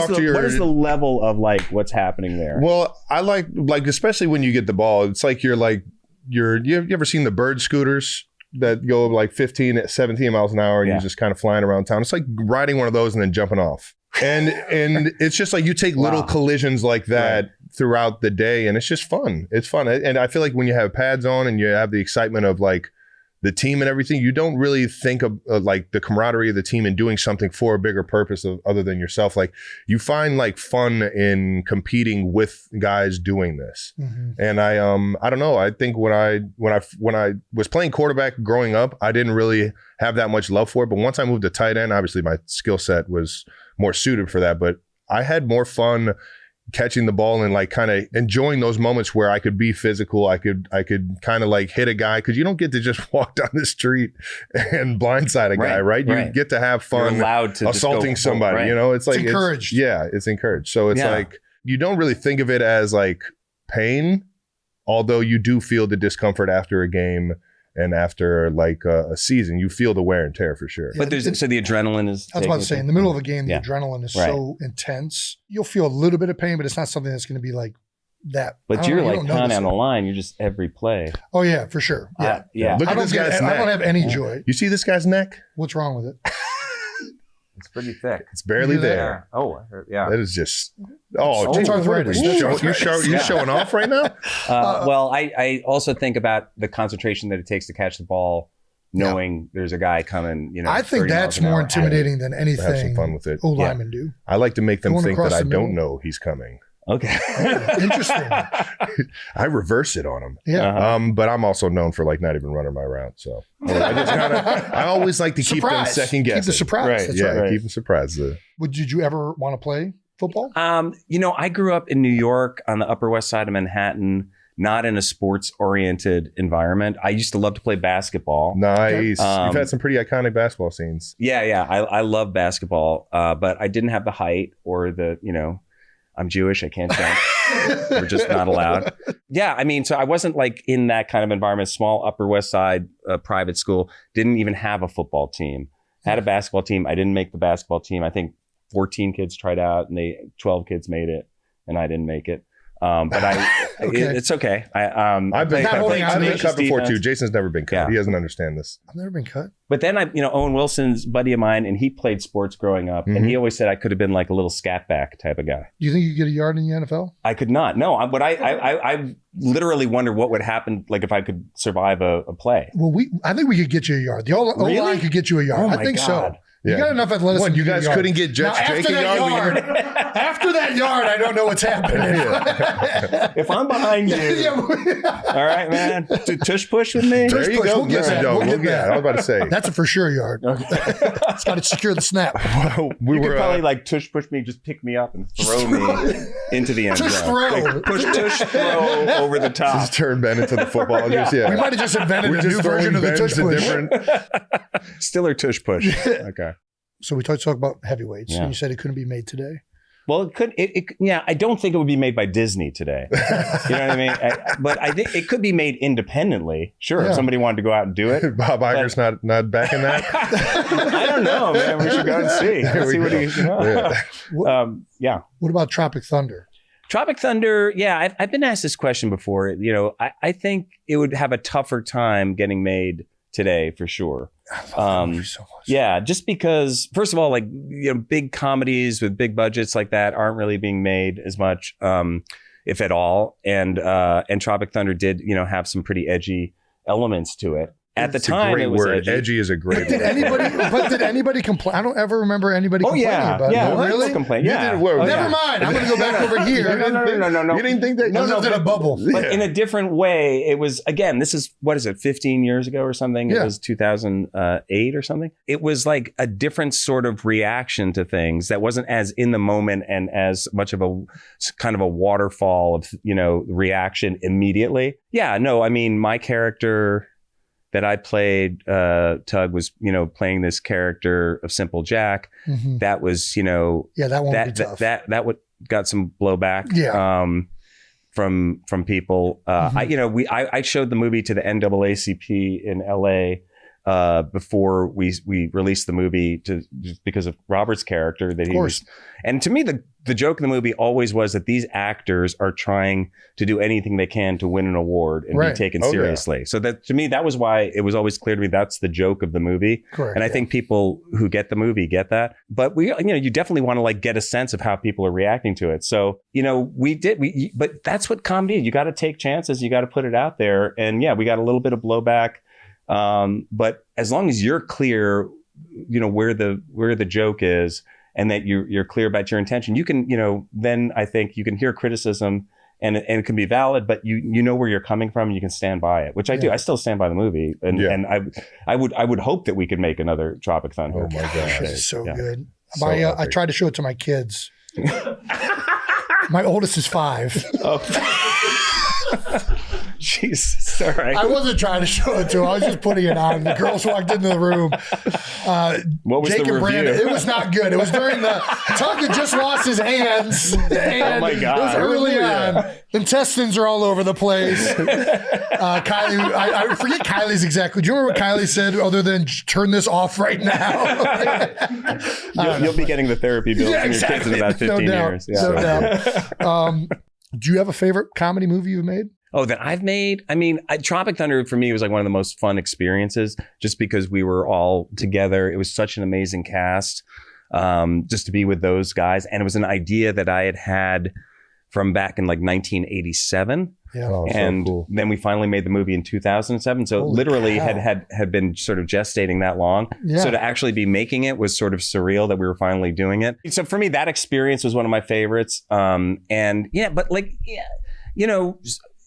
is the level of like what's happening there? Well, I like especially when you get the ball, it's like you ever seen the bird scooters that go like 15, 17 miles an hour and you're just kind of flying around town? It's like riding one of those and then jumping off. And it's just like you take little collisions like that throughout the day and it's just fun. It's fun. And I feel like when you have pads on and you have the excitement of like the team and everything, you don't really think of like the camaraderie of the team and doing something for a bigger purpose other than yourself. Like you find like fun in competing with guys doing this. Mm-hmm. And I don't know. I think when I was playing quarterback growing up, I didn't really have that much love for it. But once I moved to tight end, obviously my skill set was more suited for that. But I had more fun catching the ball and like kind of enjoying those moments where I could be physical. I could kind of like hit a guy because you don't get to just walk down the street and blindside a guy, right? You get to have fun. You're allowed to assaulting somebody. It's like it's encouraged. It's encouraged. So it's like you don't really think of it as like pain, although you do feel the discomfort after a game. And after like a season, you feel the wear and tear for sure. But so the adrenaline is. I was about to say, in the middle of a game, the adrenaline is so intense. You'll feel a little bit of pain, but it's not something that's going to be like that. But you're like kind of on the line. You're just every play. Oh yeah, for sure. Yeah. Look at this guy's neck. I don't have any joy. You see this guy's neck? What's wrong with it? It's pretty thick. It's barely there. Oh, yeah. That is just. It's arthritis. You're showing off right now? Well, I also think about the concentration that it takes to catch the ball, knowing there's a guy coming. I think that's more intimidating than anything. Have some fun with it. O-linemen do. I like to make them think that I don't know he's coming. Okay. Interesting. I reverse it on him. Yeah. But I'm also known for like not even running my route. So I always like to keep them second guessing. Keep the surprise. Right. Keep them surprised. Did you ever want to play football? I grew up in New York on the Upper West Side of Manhattan, not in a sports oriented environment. I used to love to play basketball. Nice. You've had some pretty iconic basketball scenes. Yeah. I love basketball. But I didn't have the height or the, I'm Jewish. I can't jump. We're just not allowed. Yeah. I mean, so I wasn't like in that kind of environment, small Upper West Side private school, didn't even have a football team, had a basketball team. I didn't make the basketball team. I think 14 kids tried out and 12 kids made it and I didn't make it. But it's okay. I've been cut before too. Jason's never been cut. Yeah. He doesn't understand this. I've never been cut. But then Owen Wilson's buddy of mine, and he played sports growing up, and he always said I could have been like a little scat back type of guy. Do you think you could get a yard in the NFL? I could not. No, but I literally wonder what would happen, like if I could survive a play. Well, I think we could get you a yard. The O-line could get you a yard. Oh I think God. So. You got enough athleticism. What, you guys couldn't get Jake a yard? After that yard, I don't know what's happening. If I'm behind you, all right, man, tush push with me. There you go. We'll get that. I was about to say. That's a for sure yard. Okay. It's got to secure the snap. Well, you could probably like tush push me, just pick me up and throw me into the end zone. Tush throw. Like, tush throw over the top. Just turn Ben into the football. Yeah. We might have just invented a new version of the tush push. Still or tush push. Okay. So we talked about heavyweights, and you said it couldn't be made today. Well, it could. I don't think it would be made by Disney today. You know what I mean? But I think it could be made independently. Sure, if somebody wanted to go out and do it. Bob Iger's not backing that. I don't know, man. We should go and see. What he. What about Tropic Thunder? Tropic Thunder. Yeah, I've been asked this question before. You know, I think it would have a tougher time getting made today for sure. So much. Yeah, just because, first of all, like, big comedies with big budgets like that aren't really being made as much, if at all. And Tropic Thunder did, have some pretty edgy elements to it. At the time, it was edgy. Edgy is a great word. Did anybody complain? I don't ever remember anybody complaining about it. Yeah, really? Complain. Yeah. Never mind. I'm going to go back over here. No. You didn't think that? No, in a bubble. But in a different way, it was, again, this is, 15 years ago or something? It was 2008 or something. It was like a different sort of reaction to things that wasn't as in the moment and as much of a kind of a waterfall of, reaction immediately. Yeah, no, I mean, my character that I played, Tug, was, playing this character of Simple Jack. Mm-hmm. That was, that won't be tough. That would got some blowback. From people. I showed the movie to the NAACP in LA before we released the movie just because of Robert's character that he was. And to me, the joke in the movie always was that these actors are trying to do anything they can to win an award and be taken seriously. So that, to me, that was why it was always clear to me that's the joke of the movie. Correct. And I think people who get the movie get that. But you definitely want to like get a sense of how people are reacting to it. So, but that's what comedy is. You got to take chances. You got to put it out there. And we got a little bit of blowback. But as long as you're clear, where the joke is, and that you're clear about your intention, you can, then I think you can hear criticism and it can be valid, but you know where you're coming from and you can stand by it, which I do. I still stand by the movie. And I would hope that we could make another Tropic Thunder. Oh my gosh. It's so good. I tried to show it to my kids. My oldest is 5. Jesus, all right. I wasn't trying to show it to him. I was just putting it on. The girls walked into the room. What was Jake the and review? Brandon, it was not good. It was during the Tuck had just lost his hands. Oh my God. It was early on. Intestines are all over the place. Kylie, I forget Kylie's exactly. Do you remember what Kylie said other than turn this off right now? You'll be getting the therapy bill from your kids in about 15 years. Yeah. No doubt. Do you have a favorite comedy movie you've made? Oh, that I've made? I mean, Tropic Thunder for me was like one of the most fun experiences just because we were all together. It was such an amazing cast just to be with those guys. And it was an idea that I had from back in like 1987. Yeah. Oh, and so cool. Then we finally made the movie in 2007. So Holy literally cow. had been sort of gestating that long. Yeah. So to actually be making it was sort of surreal that we were finally doing it. So for me, that experience was one of my favorites.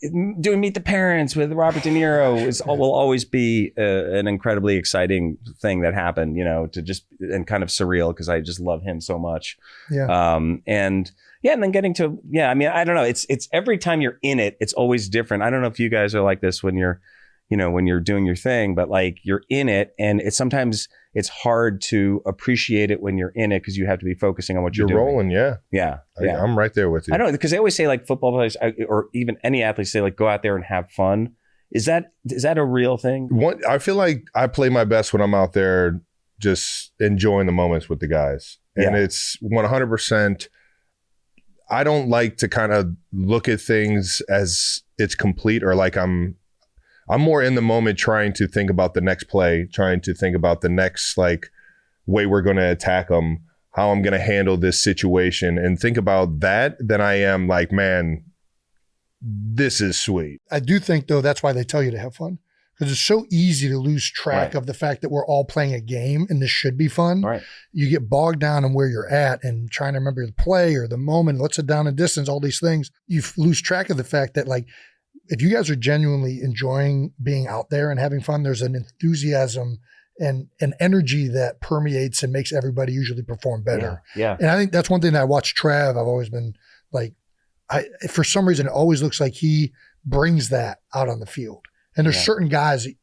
Doing Meet the Parents with Robert De Niro will always be an incredibly exciting thing that happened, and kind of surreal because I just love him so much. Yeah. And then getting to, I mean, I don't know. It's every time you're in it, it's always different. I don't know if you guys are like this when you're, when you're doing your thing, but like you're in it and it's sometimes it's hard to appreciate it when you're in it because you have to be focusing on what you're doing. Rolling, yeah. I'm right there with you. I don't know, because they always say like football players or even any athletes say like go out there and have fun. Is that a real thing? I feel like I play my best when I'm out there just enjoying the moments with the guys. And it's 100%. I don't like to kind of look at things as it's complete or like I'm more in the moment trying to think about the next play, trying to think about the next like way we're going to attack them, how I'm going to handle this situation and think about that than I am like, man, this is sweet. I do think though, that's why they tell you to have fun, because it's so easy to lose track of the fact that we're all playing a game and this should be fun. Right. You get bogged down on where you're at and trying to remember the play or the moment, what's it down and distance, all these things. You lose track of the fact that like, if you guys are genuinely enjoying being out there and having fun, there's an enthusiasm and an energy that permeates and makes everybody usually perform better. Yeah. And I think that's one thing that I watch Trav. I've always been like, for some reason, it always looks like he brings that out on the field. And there's certain guys that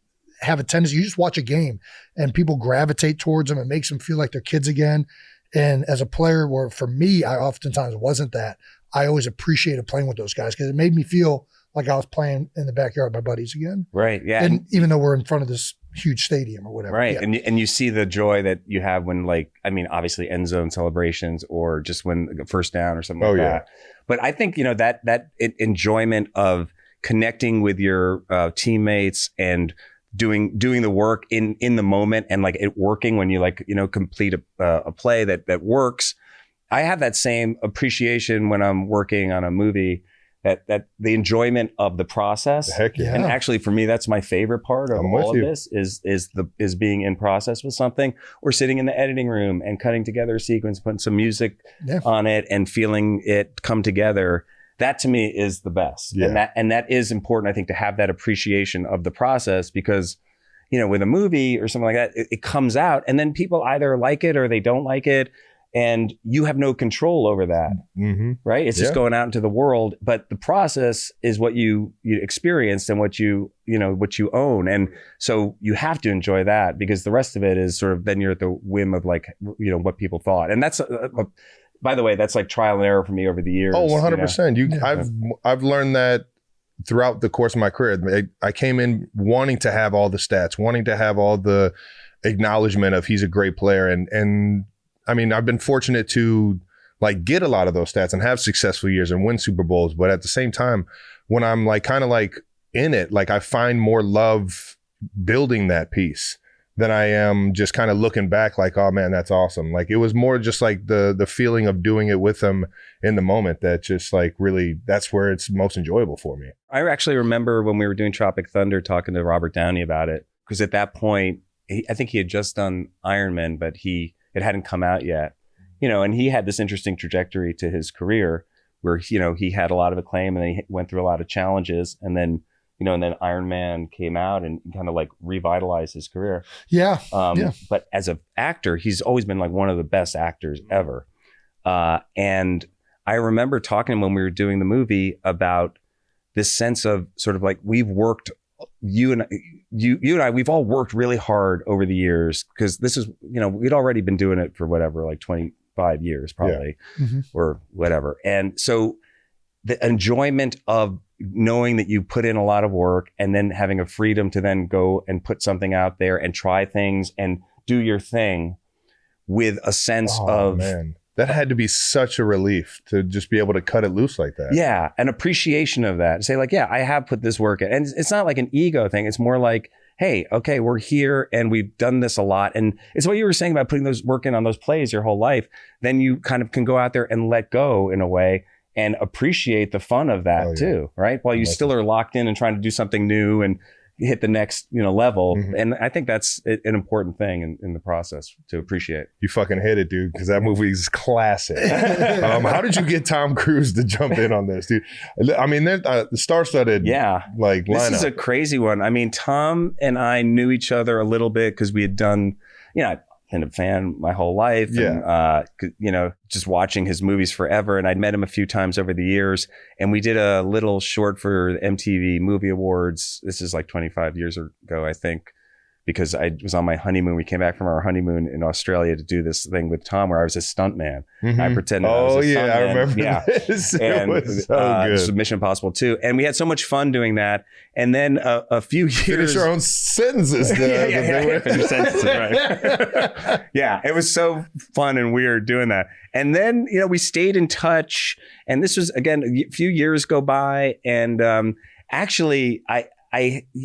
have a tendency, you just watch a game and people gravitate towards them. It makes them feel like they're kids again. And as a player, where for me, I oftentimes wasn't that. I always appreciated playing with those guys because it made me feel like I was playing in the backyard with my buddies again. Right. Yeah. And even though we're in front of this huge stadium or whatever. Right. Yeah. And you see the joy that you have when like, I mean, obviously end zone celebrations or just when first down or something like that. But I think, that enjoyment of connecting with your teammates and doing the work in the moment and like it working when you like, complete a play that works. I have that same appreciation when I'm working on a movie, that the enjoyment of the process. Heck yeah. And actually for me, that's my favorite part of all of this is being in process with something or sitting in the editing room and cutting together a sequence, putting some music on it and feeling it come together. That to me is the best. Yeah. And that is important, I think, to have that appreciation of the process because, with a movie or something like that, it comes out and then people either like it or they don't like it. And you have no control over that, right? It's just going out into the world, but the process is what you experienced and what you own. And so you have to enjoy that because the rest of it is sort of, then you're at the whim of like, what people thought. And that's, by the way, that's like trial and error for me over the years. Oh, 100%. I've learned that throughout the course of my career. I came in wanting to have all the stats, wanting to have all the acknowledgement of he's a great player. And I mean, I've been fortunate to like get a lot of those stats and have successful years and win Super Bowls. But at the same time, when I'm like kind of like in it, like I find more love building that piece than I am just kind of looking back like, oh man, that's awesome. Like it was more just like the feeling of doing it with them in the moment that just like really, that's where it's most enjoyable for me. I actually remember when we were doing Tropic Thunder talking to Robert Downey about it, because at that point, I think he had just done Iron Man, but it hadn't come out yet, and he had this interesting trajectory to his career where, he had a lot of acclaim and then he went through a lot of challenges and then, and then Iron Man came out and kind of like revitalized his career. Yeah. But as an actor, he's always been like one of the best actors ever. And I remember talking to him when we were doing the movie about this sense of sort of like, we've worked, you and I, we've all worked really hard over the years because this is, we'd already been doing it for whatever, like 25 years probably or whatever. And so the enjoyment of knowing that you put in a lot of work and then having a freedom to then go and put something out there and try things and do your thing with a sense of, man. That had to be such a relief to just be able to cut it loose like that. Yeah. An appreciation of that. Say like, I have put this work in. And it's not like an ego thing. It's more like, hey, okay, we're here and we've done this a lot. And it's what you were saying about putting those work in on those plays your whole life. Then you kind of can go out there and let go in a way and appreciate the fun of that too, right? While you still are locked in and trying to do something new and hit the next, level. And I think that's an important thing in the process to appreciate. You fucking hit it, dude, because that movie is classic. How did you get Tom Cruise to jump in on this, dude? I mean, the star-studded like lineup. This is a crazy one. I mean, Tom and I knew each other a little bit because we had done, I've been a fan my whole life. Yeah. And, just watching his movies forever. And I'd met him a few times over the years. And we did a little short for the MTV Movie Awards. This is like 25 years ago, I think, because I was on my honeymoon. We came back from our honeymoon in Australia to do this thing with Tom where I was a stuntman. I pretended I was a stuntman. I remember this. And it was so good. Mission Impossible 2. And we had so much fun doing that. And then a few years... Finish your own sentences. Finish your sentences, right. Yeah, it was so fun and weird doing that. And then, we stayed in touch. And this was, again, a few years go by. And actually,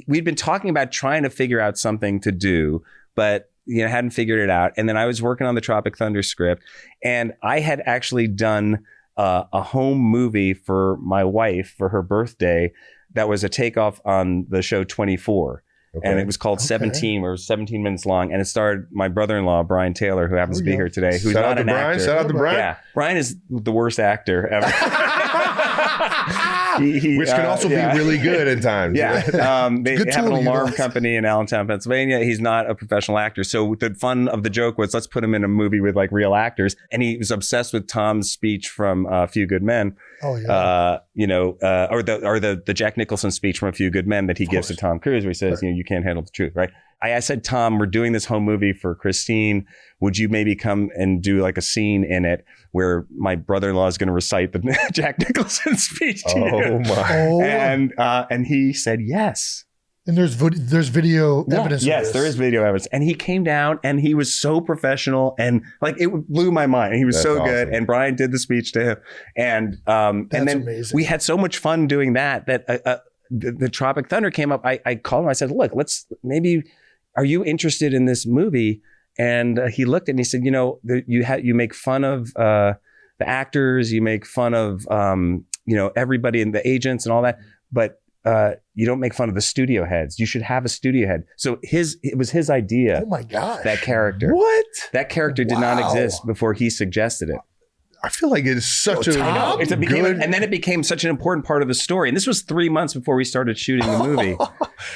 we'd been talking about trying to figure out something to do, but hadn't figured it out. And then I was working on the Tropic Thunder script, and I had actually done a home movie for my wife for her birthday that was a takeoff on the show 24. Okay. And it was called 17, where it was 17 minutes long. And it starred my brother-in-law, Brian Taylor, who happens to be here today, who's not an actor. Shout out to Brian. Yeah. Brian is the worst actor ever. Which can also be really good at times. Yeah. They have an alarm company in Allentown, Pennsylvania. He's not a professional actor. So the fun of the joke was, let's put him in a movie with like real actors. And he was obsessed with Tom's speech from A Few Good Men. Oh, yeah. Or the Jack Nicholson speech from A Few Good Men that he gives to Tom Cruise, where he says, you can't handle the truth, right? I said, Tom, we're doing this home movie for Christine. Would you maybe come and do like a scene in it where my brother-in-law is going to recite the Jack Nicholson speech to you? Oh my! And he said yes. And there's video evidence. Yes, there is video evidence. And he came down and he was so professional and like it blew my mind. He was so good. And Brian did the speech to him. And then amazing. We had so much fun doing that the Tropic Thunder came up. I called him. I said, look, are you interested in this movie? And he looked and he said, you make fun of the actors, you make fun of everybody and the agents and all that, but you don't make fun of the studio heads. You should have a studio head. So it was his idea. Oh my gosh. That character. What? That character did not exist before he suggested it. I feel like it's such and then it became such an important part of the story. And this was 3 months before we started shooting the movie.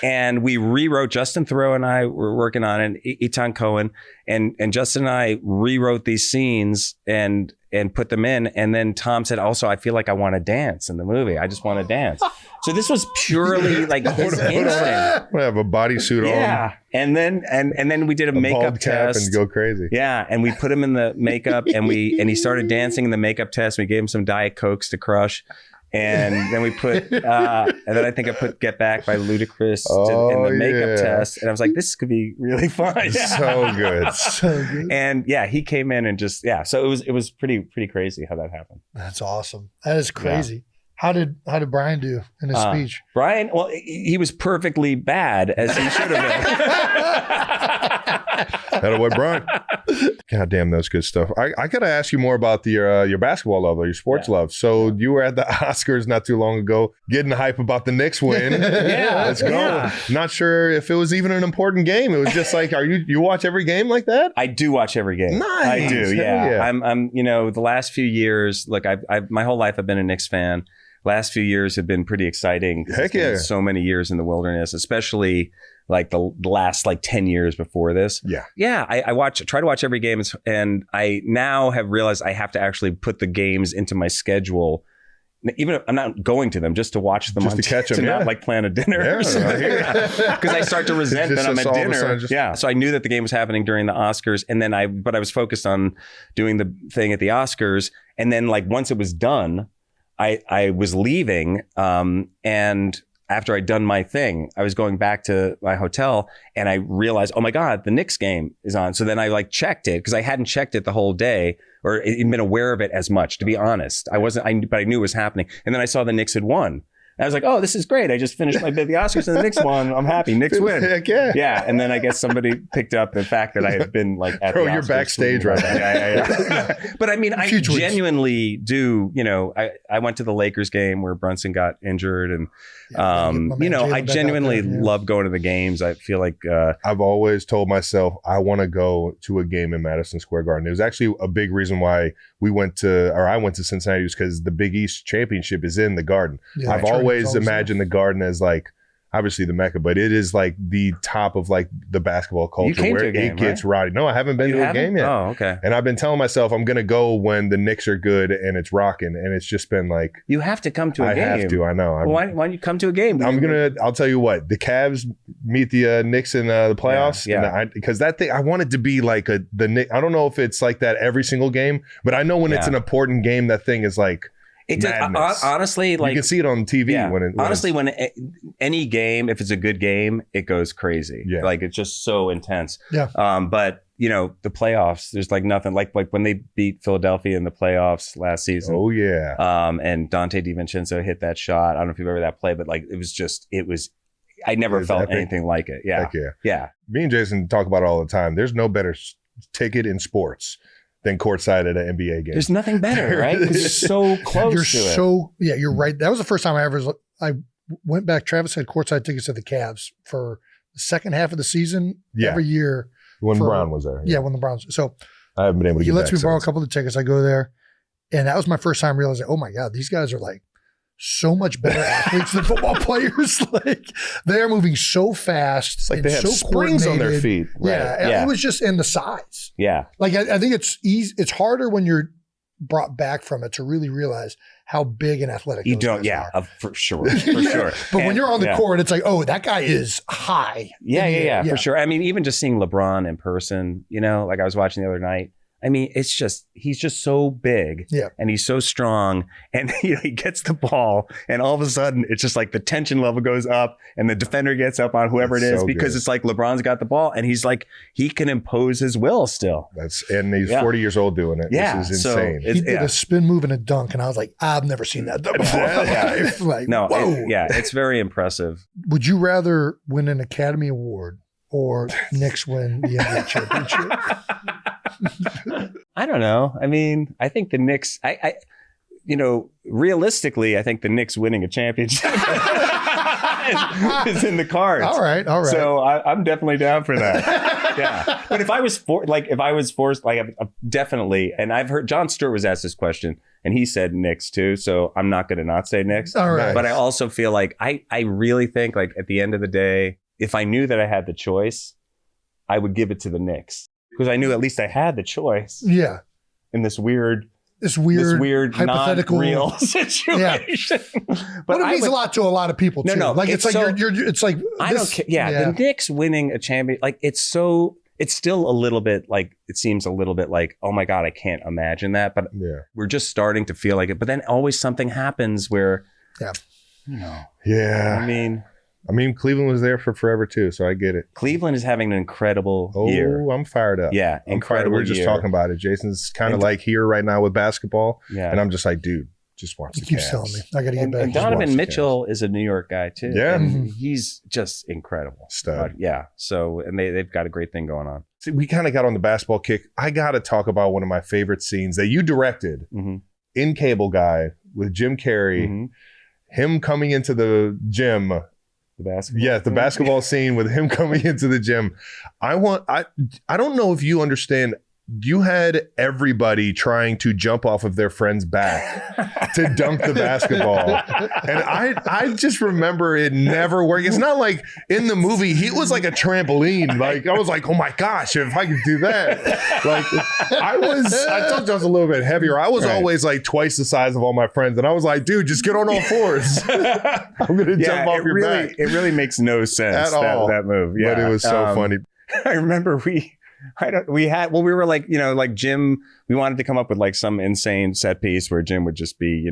And we rewrote, Justin Theroux and I were working on it, Eitan Cohen, and Justin and I rewrote these scenes and put them in. And then Tom said, also, I feel like I want to dance in the movie. I just want to dance. So this was purely like his instinct. I have a bodysuit on. Yeah. And then we did a makeup test and go crazy. Yeah. And we put him in the makeup and he started dancing in the makeup test. We gave him some Diet Cokes to crush. And then we put, and then I think I put Get Back by Ludacris in the makeup test. And I was like, this could be really fun. So good. So good. And he came in and just, so it was pretty crazy how that happened. That's awesome. That is crazy. Yeah. How did Brian do in his speech? Brian, well, he was perfectly bad, as he should have been. Attaboy, Brian. God damn, that's good stuff. I got to ask you more about your basketball love or your sports love. So you were at the Oscars not too long ago, getting hype about the Knicks win. Let's go. Yeah. Not sure if it was even an important game. It was just like, you watch every game like that? I do watch every game. Nice. I do. Yeah. I'm the last few years, look, I've my whole life I've been a Knicks fan. Last few years have been pretty exciting. Heck yeah. So many years in the wilderness, especially like the last 10 years before this. Yeah. I try to watch every game, and I now have realized I have to actually put the games into my schedule. Even if I'm not going to them, just to watch them, just to catch them, not plan a dinner. Because I start to resent that I'm at dinner. So I knew that the game was happening during the Oscars, and then but I was focused on doing the thing at the Oscars, and then once it was done, I was leaving, and after I'd done my thing, I was going back to my hotel, and I realized, oh my God, the Knicks game is on. So then I checked it, because I hadn't checked it the whole day or even been aware of it as much, to be honest. But I knew it was happening. And then I saw the Knicks had won. I was like, oh, this is great. I just finished the Oscars and the Knicks won. I'm happy. Knicks win. Heck yeah. Yeah. And then I guess somebody picked up the fact that I had been at Bro, the Oscars. You're backstage right now. Yeah. But I mean, I genuinely do, I went to the Lakers game where Brunson got injured, and I genuinely love going to the games. I feel like I've always told myself I want to go to a game in Madison Square Garden. It was actually a big reason why I went to Cincinnati, because the Big East Championship is in the Garden. Yeah, I've always imagined the Garden as obviously the Mecca, but it is like the top of like the basketball culture where it gets rowdy. No, I haven't been to a game yet. Oh, okay. And I've been telling myself I'm going to go when the Knicks are good and it's rocking. And it's just been like, you have to come to a game. I have to. I know. Why don't you come to a game? I'll tell you what, the Cavs meet the Knicks in the playoffs. Yeah. Because that thing, I want it to be like the Knicks. I don't know if it's like that every single game, but I know when it's an important game, that thing is like, it does, honestly, like you can see it on TV when any game, if it's a good game, it goes crazy. Yeah. Like it's just so intense. Yeah. But you know, the playoffs, there's like nothing like when they beat Philadelphia in the playoffs last season. Oh yeah. And Dante DiVincenzo hit that shot. I don't know if you've ever that play, but like I never felt epic. Anything like it. Yeah. Heck yeah. Yeah. Me and Jason talk about it all the time. There's no better ticket in sports than courtside at an NBA game. There's nothing better, right? Because you're so close to it. Yeah, you're right. That was the first time I went back. Travis had courtside tickets to the Cavs for the second half of the season every year. When Brown was there. Yeah, when the Browns. So I haven't been able to he get lets me borrow a since. couple of tickets. I go there. And that was my first time realizing, oh my God, these guys are like so much better athletes than football players. Like they're moving so fast. It's like they have springs on their feet. Right. Yeah. It was just in the size. Yeah. Like I think it's easy. It's harder when you're brought back from it to really realize how big and athletic you those don't. guys are. For sure. For sure. But when you're on the court, it's like, oh, that guy is high. Yeah, for sure. I mean, even just seeing LeBron in person, you know, like I was watching the other night. I mean, he's just so big and he's so strong, and you know, he gets the ball and all of a sudden it's just like the tension level goes up and the defender gets up on whoever it is because it's like LeBron's got the ball and he's like, he can impose his will still. And he's 40 years old doing it. Yeah. This is insane. He did a spin move and a dunk and I was like, I've never seen that done before. Like, no, whoa. It's very impressive. Would you rather win an Academy Award or Knicks win the NBA championship? I don't know. I mean, I think the Knicks, realistically, I think the Knicks winning a championship is in the cards. All right. So I'm definitely down for that. Yeah. But if I was forced, definitely, and I've heard Jon Stewart was asked this question and he said Knicks too. So I'm not going to not say Knicks. All right. But I also feel like I really think like at the end of the day, if I knew that I had the choice, I would give it to the Knicks. Because I knew at least I had the choice. Yeah. In this weird hypothetical non-real situation. Yeah. But it means a lot to a lot of people too. No. Like it's like it's like I don't care. Yeah. The Knicks winning a champion, like it's still a little bit like, it seems a little bit like, oh my God, I can't imagine that. But we're just starting to feel like it. But then always something happens where Yeah. I mean, Cleveland was there for forever too, so I get it. Cleveland is having an incredible year. Oh, I'm fired up. Yeah, incredible. We're just talking about it. Jason's kind of like here right now with basketball. Yeah. And I'm just like, dude, just watch the Cavs. Keeps telling me. I got to get back. And Donovan Mitchell is a New York guy too. Yeah. And he's just incredible. Stud. So, and they've got a great thing going on. See, we kind of got on the basketball kick. I got to talk about one of my favorite scenes that you directed in Cable Guy with Jim Carrey. Him coming into the gym. The basketball. Yeah, the basketball scene with him coming into the gym. I don't know if you understand. You had everybody trying to jump off of their friend's back to dunk the basketball. And I just remember it never working. It's not like in the movie, he was like a trampoline. Like I was like, oh my gosh, if I could do that. Like I told you I was a little bit heavier. I was always like twice the size of all my friends. And I was like, dude, just get on all fours. I'm going to jump off your back. It really makes no sense, that move. Yeah. But it was so funny. I remember we were like, like Jim, we wanted to come up with like some insane set piece where Jim would just be,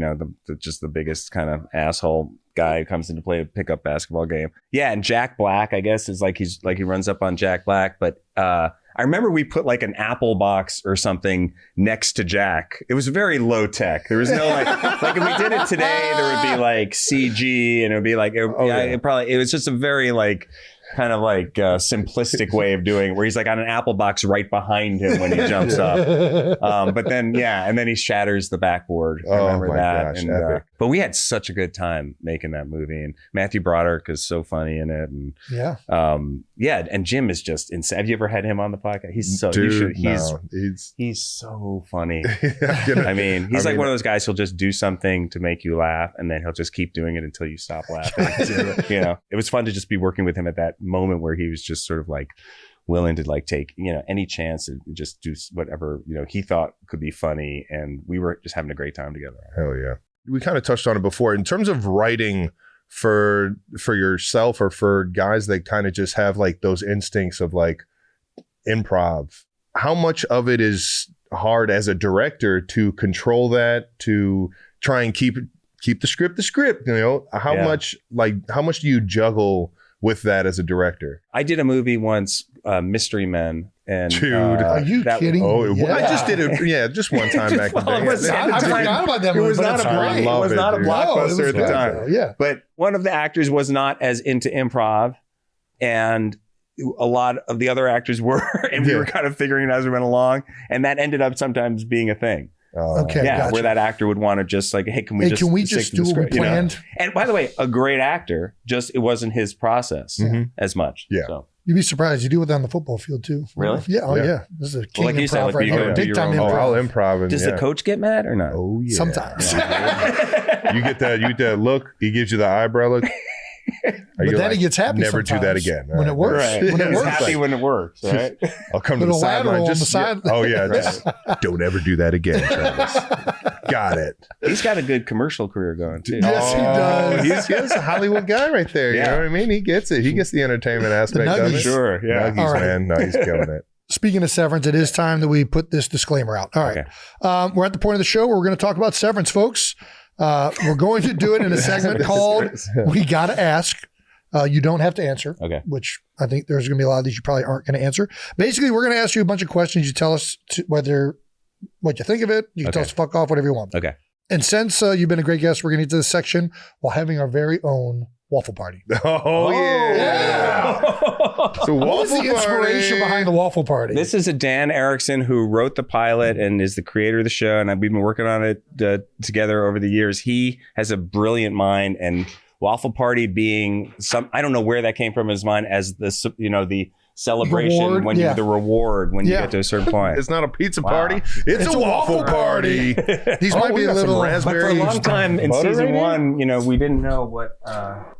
just the biggest kind of asshole guy who comes in to play a pickup basketball game. Yeah. And Jack Black, I guess, is like, he runs up on Jack Black. But I remember we put like an Apple box or something next to Jack. It was very low tech. There was no like if we did it today, there would be like CG and it would be like, it was just a very like, kind of like simplistic way of doing it, where he's like on an apple box right behind him when he jumps up. But then, and then he shatters the backboard. I remember that. Gosh, and, but we had such a good time making that movie. And Matthew Broderick is so funny in it. And and Jim is just insane. Have you ever had him on the podcast? He's so he's so funny. I mean, he's like one of those guys who'll just do something to make you laugh, and then he'll just keep doing it until you stop laughing. You know, it was fun to just be working with him at that moment where he was just sort of like willing to like take, you know, any chance and just do whatever, you know, he thought could be funny. And we were just having a great time together. Hell yeah. We kind of touched on it before in terms of writing for yourself or for guys that kind of just have like those instincts of like improv. How much of it is hard as a director to control that, to try and keep the script, you know, how much do you juggle with that as a director? I did a movie once, Mystery Men. And dude, are you kidding? I just did it. Just one time back in the day. I forgot about that movie. It was not a blockbuster at the time. Yeah. But one of the actors was not as into improv, and a lot of the other actors were, and we were kind of figuring it as we went along, and that ended up sometimes being a thing. Gotcha. Where that actor would want to just like, hey, can we just do what we planned? You know? And by the way, a great actor, just it wasn't his process as much. Yeah. So. You'd be surprised. You do it on the football field too. Really? Yeah. Oh yeah. This is a king like improv right here. Big time improv. I'll improv. Does the coach get mad or not? Oh yeah. Sometimes. You get that look. He gives you the eyebrow look. But then he gets happy. Never do that again. When it works. Right. When it He's works. happy when it works. Right. I'll come to the sideline. Just don't ever do that again, Travis. Got it. He's got a good commercial career going too. Yes, he does. He's a Hollywood guy right there. You know what I mean? He gets it. He gets the entertainment aspect of it. Sure. Yeah. Nuggies, man. No, he's killing it. Speaking of Severance, it is time that we put this disclaimer out. All right. Okay. We're at the point of the show where we're going to talk about Severance, folks. We're going to do it in a segment called We Gotta Ask. You don't have to answer, which I think there's going to be a lot of these you probably aren't going to answer. Basically, we're going to ask you a bunch of questions. You tell us what you think of it. You can tell us to fuck off, whatever you want. Okay. And since you've been a great guest, we're going to get to this section while having our very own waffle party. Oh yeah. So what was the inspiration behind the waffle party? This is a Dan Erickson who wrote the pilot and is the creator of the show. And we've been working on it together over the years. He has a brilliant mind, and waffle party being I don't know where that came from in his mind as the, you know, the celebration reward, when you the reward when you get to a certain point. It's not a pizza party. It's a waffle party. These might be a little raspberries. But for a long time in season one, you know, we didn't know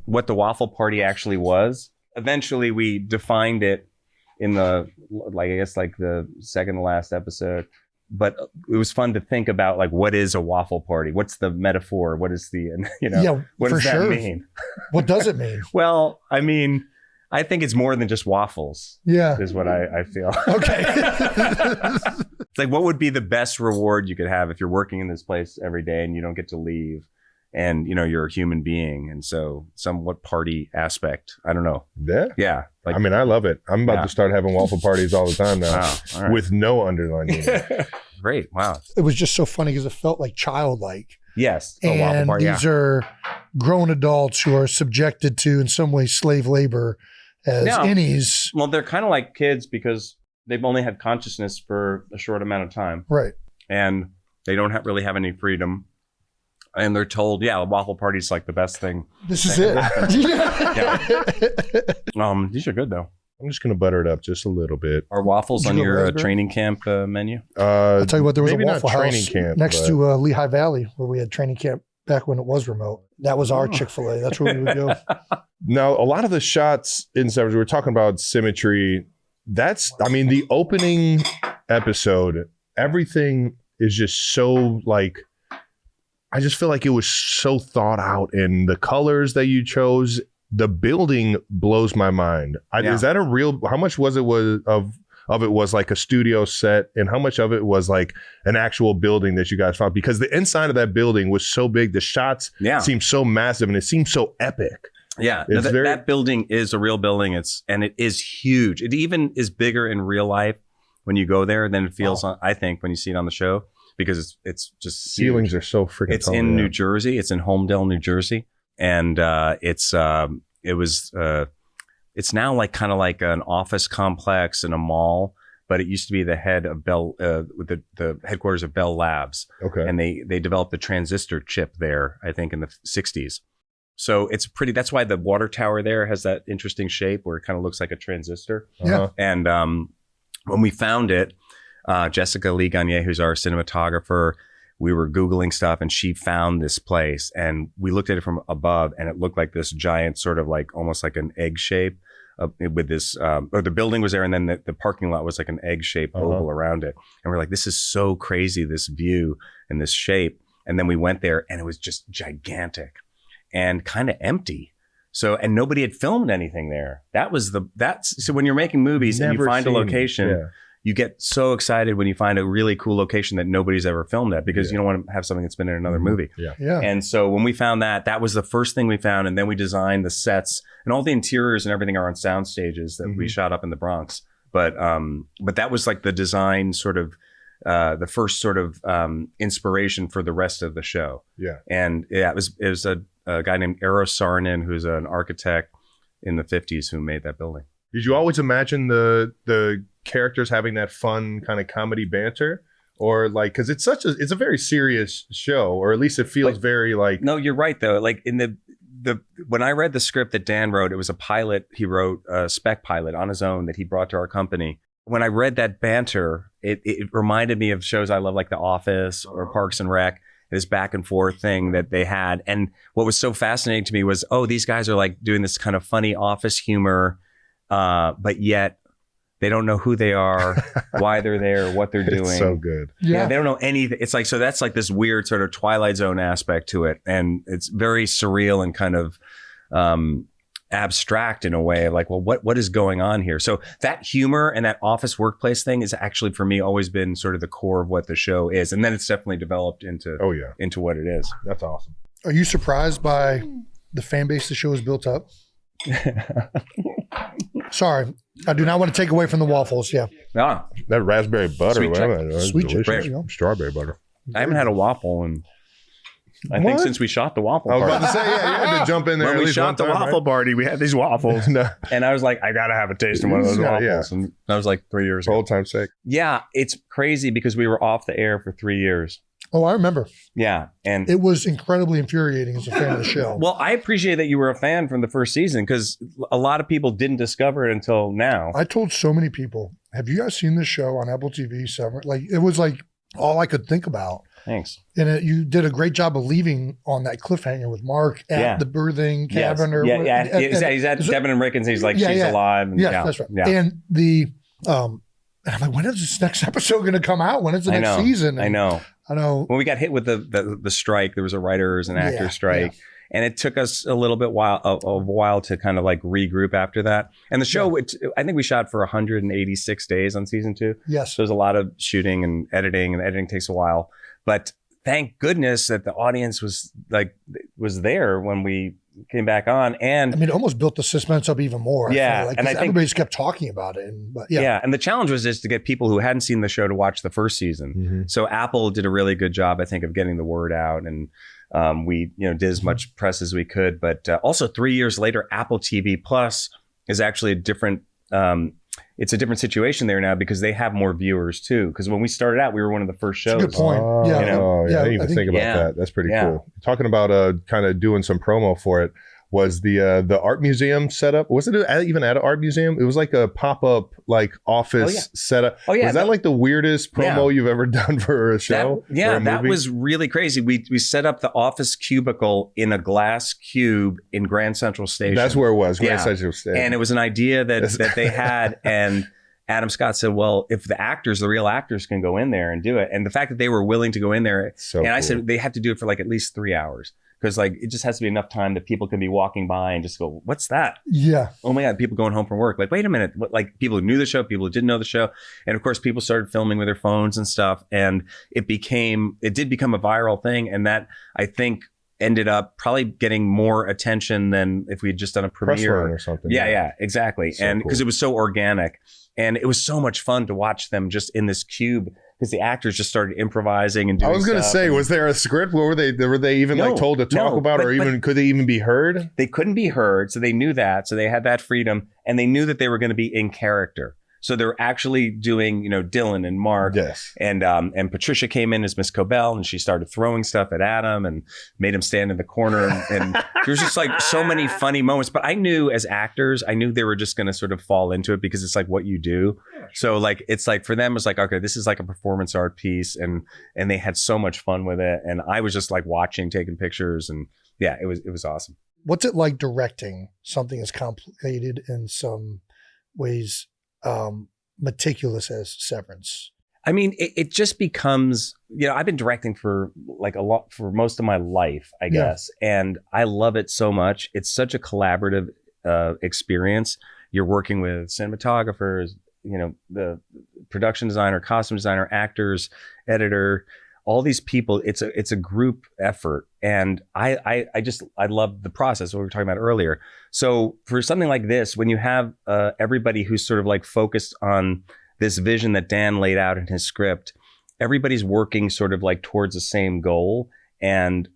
what the waffle party actually was. Eventually we defined it in the the second to last episode. But it was fun to think about, like, what is a waffle party? What's the metaphor? What is the, you know, what does that mean? What does it mean? Well, I mean, I think it's more than just waffles. Yeah. Is what I feel. Okay. It's like, what would be the best reward you could have if you're working in this place every day and you don't get to leave? And, you know, you're a human being. And so somewhat party aspect. I don't know. Yeah. Yeah. Like, I mean, I love it. I'm about to start having waffle parties all the time now with no underlining. Great. Wow. It was just so funny because it felt like childlike. Yes. And waffle party, these are grown adults who are subjected to, in some way, slave labor as innies. Well, they're kind of like kids because they've only had consciousness for a short amount of time. Right. And they don't really have any freedom. And they're told, a waffle party's like the best thing. This is it. These are good though. I'm just going to butter it up just a little bit. Are waffles on your training camp menu? I'll tell you what, there was a Waffle House camp, next to Lehigh Valley where we had training camp back when it was remote. That was our Chick-fil-A. That's where we would go. Now, a lot of the shots in Severance, we were talking about symmetry. The opening episode, everything is just so like, I just feel like it was so thought out, and the colors that you chose, the building blows my mind. Is that a real, how much was it of it was like a studio set, and how much of it was like an actual building that you guys found? Because the inside of that building was so big, the shots seemed so massive, and it seemed so epic. Yeah, that building is a real building. It is huge. It even is bigger in real life when you go there than it feels I think when you see it on the show. Because it's just ceilings huge. are so freaking It's in New Jersey. It's in Homedale, New Jersey, and it was It's now like kind of like an office complex in a mall, but it used to be the head of the headquarters of Bell Labs. Okay. And they developed the transistor chip there, I think in the 60s. So it's that's why the water tower there has that interesting shape where it kind of looks like a transistor. Yeah. And when we found it, Jessica Lee Gagne, who's our cinematographer, we were Googling stuff and she found this place and we looked at it from above and it looked like this giant sort of like almost like an egg shape with this, or the building was there and then the parking lot was like an egg shaped oval around it. And we're like, this is so crazy, this view and this shape. And then we went there and it was just gigantic and kind of empty. So, and nobody had filmed anything there. So when you're making movies and you find a location, you get so excited when you find a really cool location that nobody's ever filmed at because you don't want to have something that's been in another movie. Yeah. And so when we found that was the first thing we found. And then we designed the sets and all the interiors and everything are on sound stages that we shot up in the Bronx. But that was like the design sort of, the first sort of inspiration for the rest of the show. Yeah. And it was a guy named Eero Saarinen, who's an architect in the 50s who made that building. Did you always imagine the characters having that fun kind of comedy banter? Or like, because it's a very serious show, or at least it feels very like. No, you're right though. Like in the when I read the script that Dan wrote, it was a pilot. He wrote a spec pilot on his own that he brought to our company. When I read that banter, it reminded me of shows I love, like The Office or Parks and Rec. This back and forth thing that they had. And what was so fascinating to me was, these guys are like doing this kind of funny office humor, but yet they don't know who they are, why they're there, what they're doing. It's so good. Yeah. They don't know anything. It's like, so that's like this weird sort of Twilight Zone aspect to it. And it's very surreal and kind of abstract in a way of like, well, what is going on here? So that humor and that office workplace thing is actually for me always been sort of the core of what the show is. And then it's definitely developed into what it is. That's awesome. Are you surprised by the fan base the show has built up? Sorry, I do not want to take away from the waffles. Yeah. No. That raspberry butter. Sweet delicious. Strawberry butter. I haven't had a waffle in I think since we shot the waffle party. I was about to say, you had to jump in there. When we shot the waffle party, we had these waffles. No. And I was like, I got to have a taste of one of those waffles. And that was like 3 years for ago. old time's sake. Yeah, it's crazy because we were off the air for 3 years. Oh, I remember. Yeah. And it was incredibly infuriating as a fan of the show. Well, I appreciate that you were a fan from the first season because a lot of people didn't discover it until now. I told so many people, have you guys seen this show on Apple TV? Severance? Like, it was like all I could think about. Thanks. And you did a great job of leaving on that cliffhanger with Mark at the birthing cabin. He's at Devin and Rick and he's like, she's alive. And, that's right. Yeah. And and I'm like, when is this next episode going to come out? When is the next season? And I know. When we got hit with the strike, there was a writers and actors strike. Yeah. And it took us a little bit a while to kind of like regroup after that. And the show, I think we shot for 186 days on season 2. Yes. So there's a lot of shooting and the editing takes a while. But thank goodness that the audience was there when we came back on. And I mean, it almost built the suspense up even more. Yeah. And I think everybody just kept talking about it. And the challenge was just to get people who hadn't seen the show to watch the first season. Mm-hmm. So Apple did a really good job, I think, of getting the word out. And we did as much press as we could. But also 3 years later, Apple TV Plus is actually a different it's a different situation there now because they have more viewers too. Because when we started out, we were one of the first shows. That's a good point. I didn't even think about that. That's pretty cool. Talking about kind of doing some promo for it was the art museum setup. Was it even at an art museum? It was like a pop-up like office setup. Oh yeah. Was that like the weirdest promo you've ever done for a show? That was really crazy. We set up the office cubicle in a glass cube in Grand Central Station. That's where it was, Grand Central Station. And it was an idea that they had. And Adam Scott said, well, if the real actors can go in there and do it. And the fact that they were willing to go in there. I said they have to do it for like at least 3 hours. Because like it just has to be enough time that people can be walking by and just go, what's that? Yeah. Oh my God, people going home from work. Like, wait a minute. Like people who knew the show, people who didn't know the show. And of course, people started filming with their phones and stuff. And it did become a viral thing. And that I think ended up probably getting more attention than if we had just done a premiere. Press run or something. Yeah, exactly. So and because it was so organic. And it was so much fun to watch them just in this cube because the actors just started improvising and doing I was going to say, was there a script? What were they even like told to talk about, or even could they even be heard? They couldn't be heard, so they knew that. So they had that freedom, and they knew that they were going to be in character. So they're actually doing, Dylan and Mark. Yes. And Patricia came in as Miss Cobell, and she started throwing stuff at Adam and made him stand in the corner. And there was just like so many funny moments. But I knew as actors, they were just going to sort of fall into it because it's like what you do. So like, it's like for them, it's like, okay, this is like a performance art piece. And they had so much fun with it. And I was just like watching, taking pictures. And yeah, it was awesome. What's it like directing something as complicated in some ways meticulous as Severance? I mean, it just becomes, I've been directing for most of my life, I guess. And I love it so much. It's such a collaborative experience. You're working with cinematographers, the production designer, costume designer, actors, editor, all these people. It's a group effort. And I love the process, what we were talking about earlier. So for something like this, when you have everybody who's sort of like focused on this vision that Dan laid out in his script, everybody's working sort of like towards the same goal. And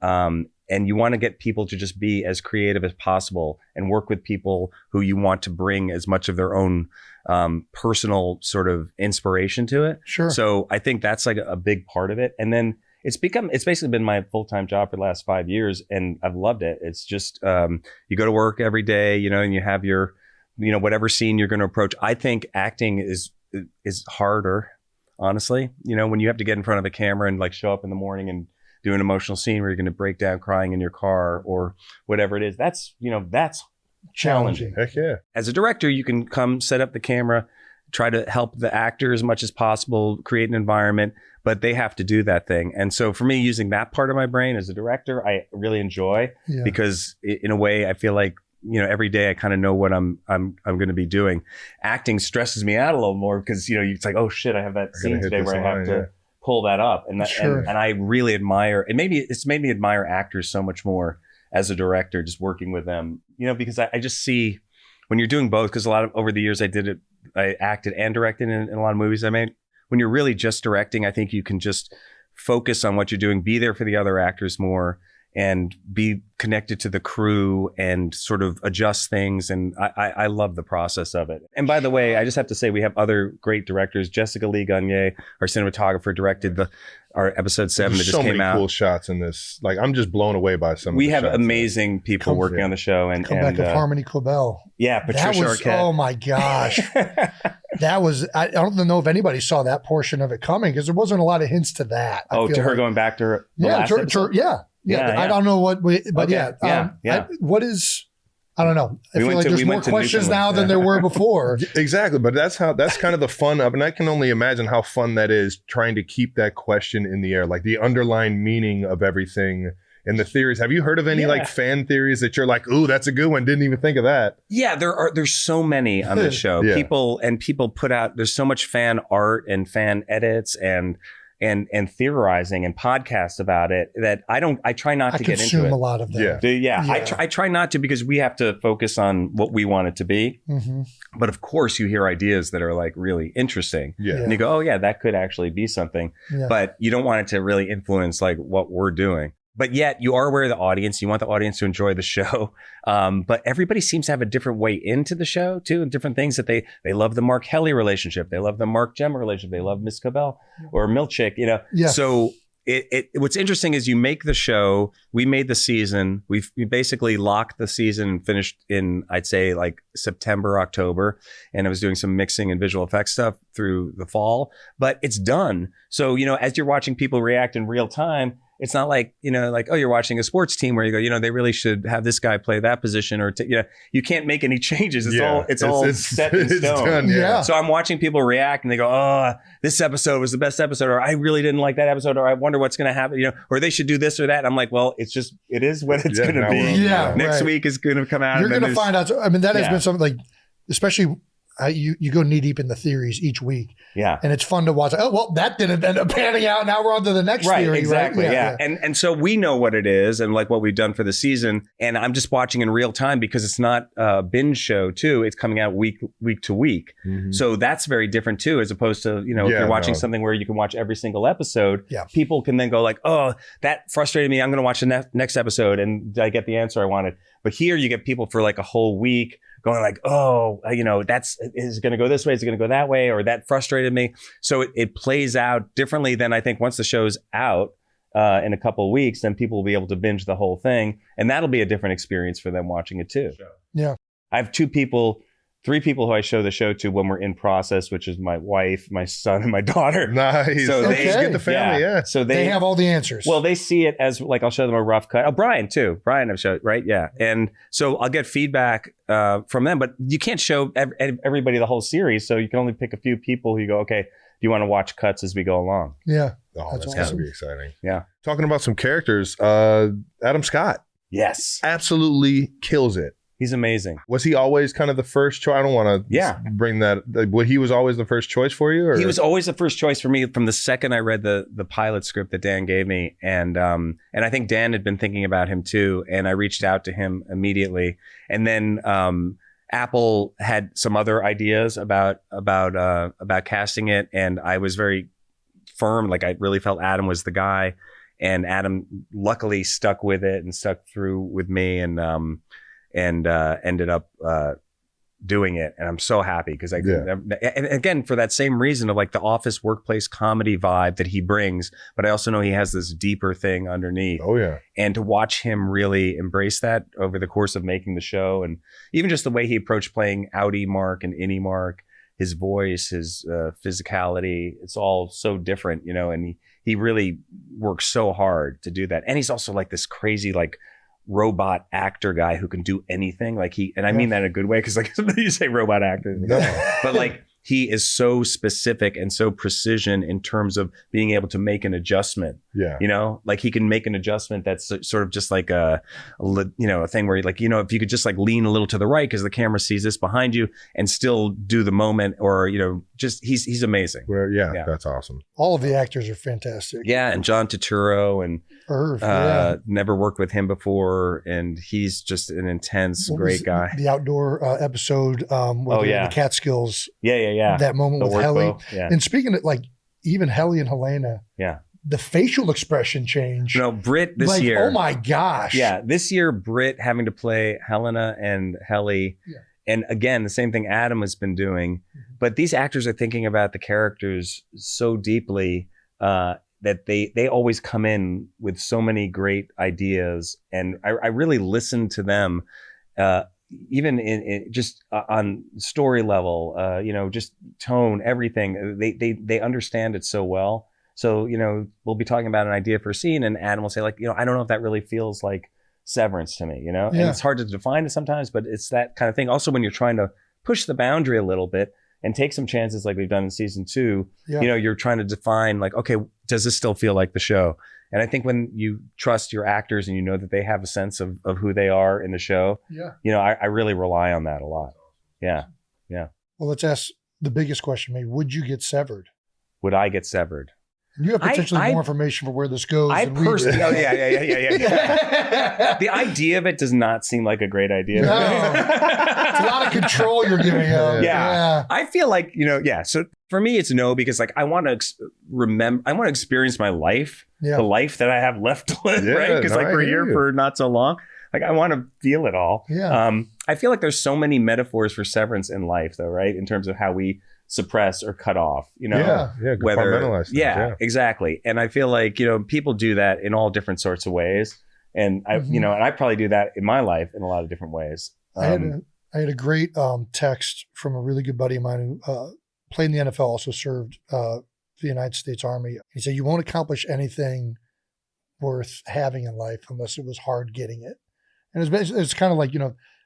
you want to get people to just be as creative as possible and work with people who you want to bring as much of their own personal sort of inspiration to it. Sure. So I think that's like a big part of it. And then it's basically been my full-time job for the last 5 years, and I've loved it. It's just, you go to work every day, and you have your, whatever scene you're going to approach. I think acting is harder, honestly. When you have to get in front of a camera and like show up in the morning and do an emotional scene where you're going to break down crying in your car or whatever it is, that's challenging. Heck yeah. As a director, you can come set up the camera, try to help the actor as much as possible, create an environment, but they have to do that thing. And so for me, using that part of my brain as a director, I really enjoy because in a way I feel like, every day I kind of know what I'm going to be doing. Acting stresses me out a little more because, it's like, oh shit, I have that scene today where I have to pull that up. And and I really admire, and maybe it's made me admire actors so much more as a director, just working with them, because I just see when you're doing both, because over the years I acted and directed in a lot of movies I made. When you're really just directing, I think you can just focus on what you're doing, be there for the other actors more, and be connected to the crew and sort of adjust things. And I love the process of it. And by the way, I just have to say we have other great directors. Jessica Lee Gagne, our cinematographer, directed our episode 7 that just came out. So many cool shots in this. Like, I'm just blown away by some of the shots. We have amazing people working on the show. And Comeback of Harmony Cobell. Yeah, Patricia Arquette. Oh my gosh. That was, I don't know if anybody saw that portion of it coming because there wasn't a lot of hints to that. To her going back to her last episode? Yeah. I don't know what, but what is, I don't know. I feel like there's more questions now than there were before. Exactly. But that's kind of the fun of, and I can only imagine how fun that is trying to keep that question in the air, like the underlying meaning of everything and the theories. Have you heard of any like fan theories that you're like, ooh, that's a good one. Didn't even think of that. Yeah, there's so many on this show. People put out, there's so much fan art and fan edits and theorizing and podcasts about it that I try not to get into it. I consume a lot of them. I try not to because we have to focus on what we want it to be. Mm-hmm. But of course you hear ideas that are like really interesting. And you go, oh yeah, that could actually be something. But you don't want it to really influence like what we're doing. But yet you are aware of the audience. You want the audience to enjoy the show. But everybody seems to have a different way into the show too, and different things that they love the Mark Helly relationship. They love the Mark Gemma relationship. They love Miss Cobell or Milchick, So what's interesting is you make the show. We made the season. We basically locked the season and finished in, I'd say like September, October. And I was doing some mixing and visual effects stuff through the fall, but it's done. So, as you're watching people react in real time, it's not like, oh, you're watching a sports team where you go, they really should have this guy play that position or, you can't make any changes. It's all set in stone. Done, So I'm watching people react and they go, oh, this episode was the best episode, or I really didn't like that episode, or I wonder what's going to happen, or they should do this or that. I'm like, well, it is what it's going to be. Next week is going to come out. You're going to find out. I mean, that has been something like, especially, you go knee deep in the theories each week. Yeah. And it's fun to watch. Oh, well, that didn't end up panning out. Now we're on to the next theory. Exactly. Right? Yeah. And so we know what it is and like what we've done for the season. And I'm just watching in real time because it's not a binge show too. It's coming out week to week. Mm-hmm. So that's very different too, as opposed to, if you're watching something where you can watch every single episode, people can then go like, oh, that frustrated me. I'm going to watch the next episode. And I get the answer I wanted. But here you get people for like a whole week going like, oh, is it going to go this way? Is it going to go that way? Or that frustrated me. So it plays out differently than I think once the show's out in a couple of weeks, then people will be able to binge the whole thing. And that'll be a different experience for them watching it too. Yeah. I have 3 people who I show the show to when we're in process, which is my wife, my son, and my daughter. Nice. So they get the family, So they have all the answers. Well, they see it as like, I'll show them a rough cut. Oh, Brian too. Brian I've showed, right? Yeah. And so I'll get feedback from them, but you can't show everybody the whole series. So you can only pick a few people who you go, okay, do you want to watch cuts as we go along? Yeah. Oh, that's gotta be exciting. Yeah. Talking about some characters, Adam Scott. Yes. Absolutely kills it. He's amazing. Was he always kind of the first choice? I don't want to bring that. He was always the first choice for you? Or? He was always the first choice for me from the second I read the pilot script that Dan gave me. And I think Dan had been thinking about him too. And I reached out to him immediately. And then Apple had some other ideas about casting it. And I was very firm. Like I really felt Adam was the guy. And Adam luckily stuck with it and stuck through with me. And ended up doing it. And I'm so happy because and again, for that same reason of like the office workplace comedy vibe that he brings, but I also know he has this deeper thing underneath. Oh yeah. And to watch him really embrace that over the course of making the show, and even just the way he approached playing outie Mark and innie Mark, his voice, his physicality, it's all so different, and he really works so hard to do that. And he's also like this crazy, like, robot actor guy who can do anything. Like I mean that in a good way, because like you say robot actor, but like he is so specific and so precision in terms of being able to make an adjustment. Yeah. Like he can make an adjustment that's sort of just like a thing where like, if you could just like lean a little to the right because the camera sees this behind you and still do the moment, or, just he's amazing. That's awesome. All of the actors are fantastic. Yeah. And John Turturro and Irv, never worked with him before. And he's just an intense, great guy. The outdoor episode the Catskills. Yeah. That moment with Helly. Yeah. And speaking of like even Helly and Helena. Yeah. The facial expression change. Britt this year. Oh my gosh. Yeah. This year, Britt having to play Helena and Helly. Yeah. And again, the same thing Adam has been doing. Mm-hmm. But these actors are thinking about the characters so deeply that they always come in with so many great ideas. And I really listen to them. Even in just on story level, just tone, everything, they understand it so well. So, we'll be talking about an idea for a scene and Adam will say like, I don't know if that really feels like Severance to me, and it's hard to define it sometimes, but it's that kind of thing. Also, when you're trying to push the boundary a little bit and take some chances like we've done in season 2, you're trying to define like, okay, does this still feel like the show? And I think when you trust your actors and that they have a sense of who they are in the show, I really rely on that a lot. Yeah. Yeah. Well, let's ask the biggest question, maybe. Would you get severed? Would I get severed? You have potentially more information for where this goes. Yeah. The idea of it does not seem like a great idea. No. It's a lot of control you're giving him. Yeah. I feel like, so for me, it's no, because like I want to experience my life, the life that I have left to live, right? Because like we're here for not so long. Like I want to feel it all. Yeah. I feel like there's so many metaphors for severance in life though, right? In terms of how we suppress or cut off, compartmentalize things, exactly. And I feel like, people do that in all different sorts of ways. And I, and I probably do that in my life in a lot of different ways. I had a great text from a really good buddy of mine who played in the NFL, also served the United States Army. He said, you won't accomplish anything worth having in life unless it was hard getting it. And it's kind of like,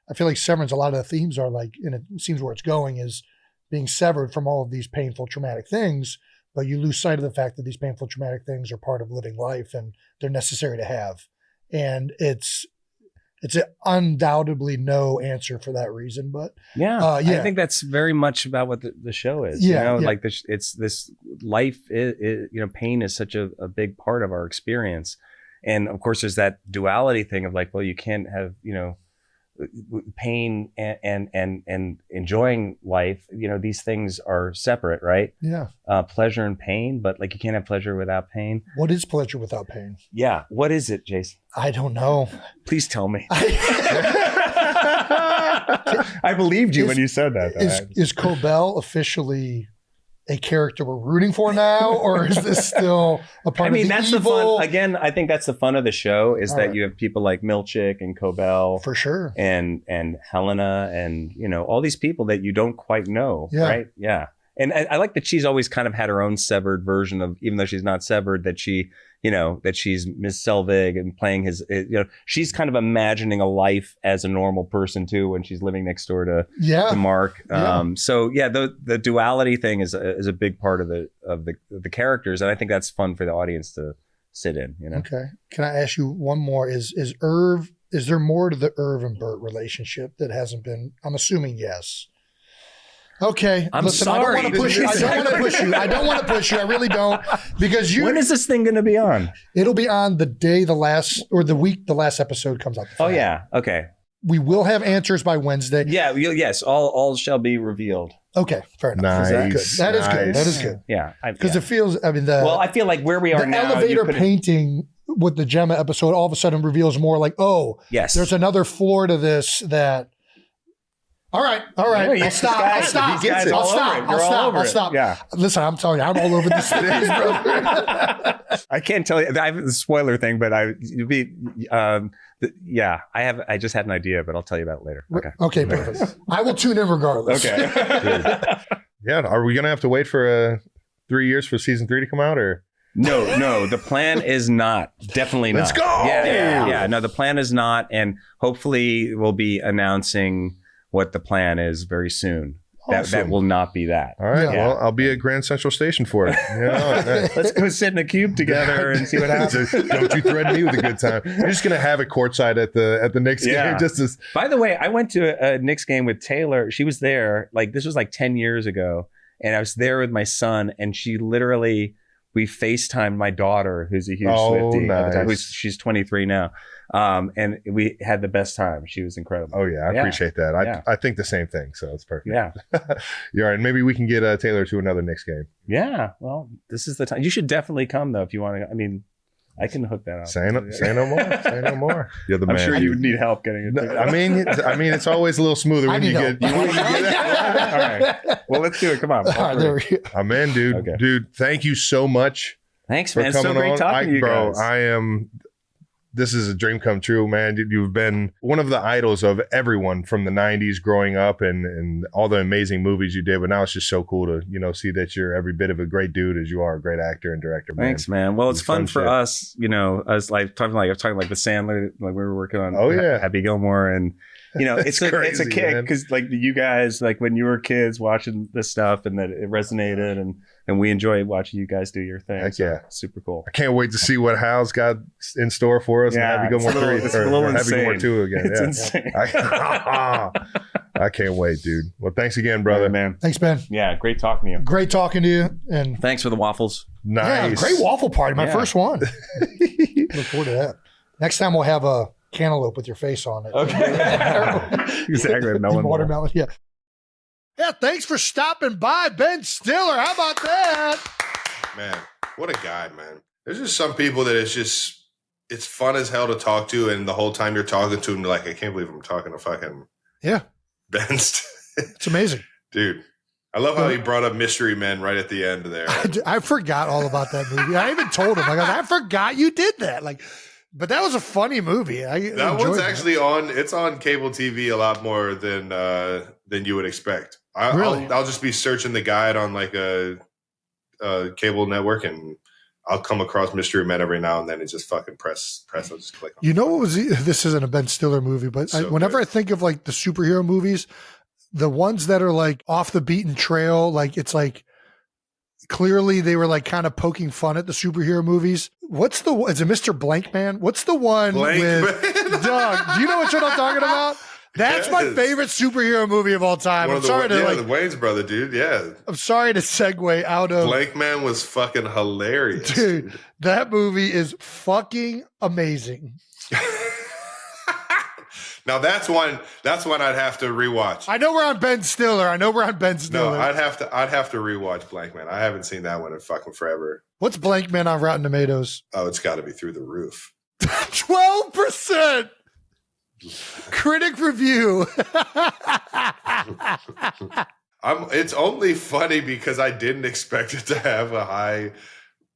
I feel like Severance, a lot of the themes are like, and it seems where it's going is being severed from all of these painful, traumatic things, but you lose sight of the fact that these painful, traumatic things are part of living life and they're necessary to have. And it's it's an undoubtedly no answer for that reason. But I think that's very much about what the show is. Like it's this life. Pain is such a big part of our experience, and of course, there's that duality thing of like, well, you can't have pain and enjoying life. These things are separate, right? Yeah. Pleasure and pain, but like you can't have pleasure without pain. What is pleasure without pain? Yeah. What is it, Jason? I don't know. Please tell me. I believed you when you said that. Is Cobell officially a character we're rooting for now, or is this still a part of the that's evil? the fun. Again, I think that's the fun of the show is that you have people like Milchick and Cobell. For sure. And Helena and, all these people that you don't quite know, right? Yeah. And I like that she's always kind of had her own severed version of, even though she's not severed, that she, that she's Miss Selvig and playing his, she's kind of imagining a life as a normal person too when she's living next door to Mark. The duality thing is a big part of the characters, and I think that's fun for the audience to sit in. Okay, can I ask you one more? Is there more to the Irv and Bert relationship that hasn't been? I'm assuming yes. Okay. I'm sorry. I don't want to push you. I don't want to push you. I really don't. Because when is this thing going to be on? It'll be on the day the last episode comes out. Oh, yeah. Okay. We will have answers by Wednesday. Yeah. Yes. All shall be revealed. Okay. Fair enough. Nice. That is good. That is good. Yeah. Because it feels, I feel like where we are now. The elevator painting with the Gemma episode all of a sudden reveals more like, yes, there's another floor to this that. All right. I'll stop. Yeah. Listen, I'm telling you, I'm all over this series, brother. I can't tell you. I have a spoiler thing, but I just had an idea, but I'll tell you about it later. Okay, perfect. I will tune in regardless. Okay. Yeah. Are we going to have to wait for 3 years for season 3 to come out, or? No. The plan is not. Definitely not. Let's go. Yeah. No, the plan is not, and hopefully we'll be announcing what the plan is very soon. Awesome. That will not be that. All right. Yeah. Well, I'll be at Grand Central Station for it. Let's go sit in a cube together and see what happens. Don't you threaten me with a good time. You're just gonna have it courtside at the Knicks game. By the way, I went to a Knicks game with Taylor. She was there. This was 10 years ago, and I was there with my son, and she literally. We FaceTimed my daughter, who's a huge Swiftie at the time. She's 23 now. And we had the best time. She was incredible. Oh, yeah. I appreciate that. I think the same thing. So it's perfect. Yeah. You're right. Maybe we can get Taylor to another Knicks game. Yeah. Well, this is the time. You should definitely come, though, if you want to. I mean, I can hook that up. Say no more. Say no more. You're the man. I'm sure you would need help getting it. I mean, it's always a little smoother when you get that. All right. Well, let's do it. Come on. I'm in, dude. Okay. Dude, thank you so much. Thanks, man. It's so great talking to you guys. This is a dream come true, man. You've been one of the idols of everyone from the 90s growing up and all the amazing movies you did. But now it's just so cool to, see that you're every bit of a great dude as you are a great actor and director. Man. Thanks, man. Well, it's fun for us, us talking like with Sandler, like we were working on Happy Gilmore, and it's a kick because you guys, when you were kids watching this stuff, and that it resonated, and we enjoy watching you guys do your thing. Heck yeah. Super cool. I can't wait to see what Hal's got in store for us. Yeah, and Happy Gilmore 3 it's a little Happy insane. Gilmore 2 again. It's insane. I can't wait, dude. Well, thanks again, brother. Yeah, man. Thanks, Ben. Yeah, great talking to you. Great talking to you. And thanks for the waffles. Nice. Yeah, great waffle party. My first one. Look forward to that. Next time we'll have a cantaloupe with your face on it. Okay. Exactly. Watermelon. Yeah. Yeah. Thanks for stopping by, Ben Stiller. How about that? Man, what a guy, man. There's just some people that it's fun as hell to talk to, and the whole time you're talking to them, you're like, I can't believe I'm talking to fucking Ben Stiller. It's amazing. Dude. I love how he brought up Mystery Men right at the end there. I forgot all about that movie. I even told him, I forgot you did that. But that was a funny movie. That one's actually on. It's on cable TV a lot more than you would expect. I'll just be searching the guide on a cable network, and I'll come across Mystery Men every now and then. And just fucking press. I'll just click on. You know what was? This isn't a Ben Stiller movie, but whenever I think of the superhero movies, the ones that are off the beaten trail, it's clearly they were like kind of poking fun at the superhero movies. Is it Mr. Blankman? What's the one with Doug? Do you know what I'm talking about? That's my favorite superhero movie of all time. The Wayne's brother, dude. Yeah. I'm sorry to segue out of Blankman was fucking hilarious. Dude, that movie is fucking amazing. Now that's one I'd have to rewatch. I know we're on Ben Stiller. No, I'd have to rewatch Blankman. I haven't seen that one in fucking forever. What's Blankman on Rotten Tomatoes? Oh, it's got to be through the roof. 12%. Critic review. It's only funny because I didn't expect it to have a high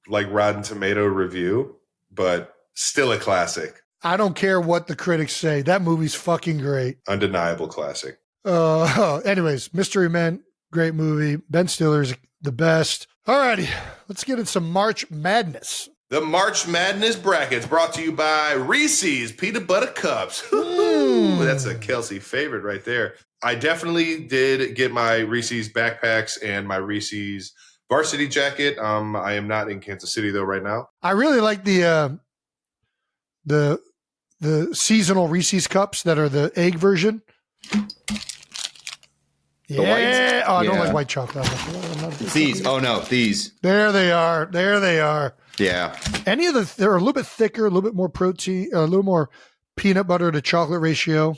Rotten Tomato review, but still a classic. I don't care what the critics say. That movie's fucking great. Undeniable classic. Anyways, Mystery Men, great movie. Ben Stiller's the best. All righty, let's get into some March Madness. The March Madness brackets brought to you by Reese's Peanut Butter Cups. That's a Kelsey favorite right there. I definitely did get my Reese's backpacks and my Reese's varsity jacket. I am not in Kansas City though right now. I really like the seasonal Reese's cups that are the egg version. Yeah. Oh, I don't like white chocolate. These. Oh no, these. There they are. Yeah. They're a little bit thicker, a little bit more protein, a little more peanut butter to chocolate ratio.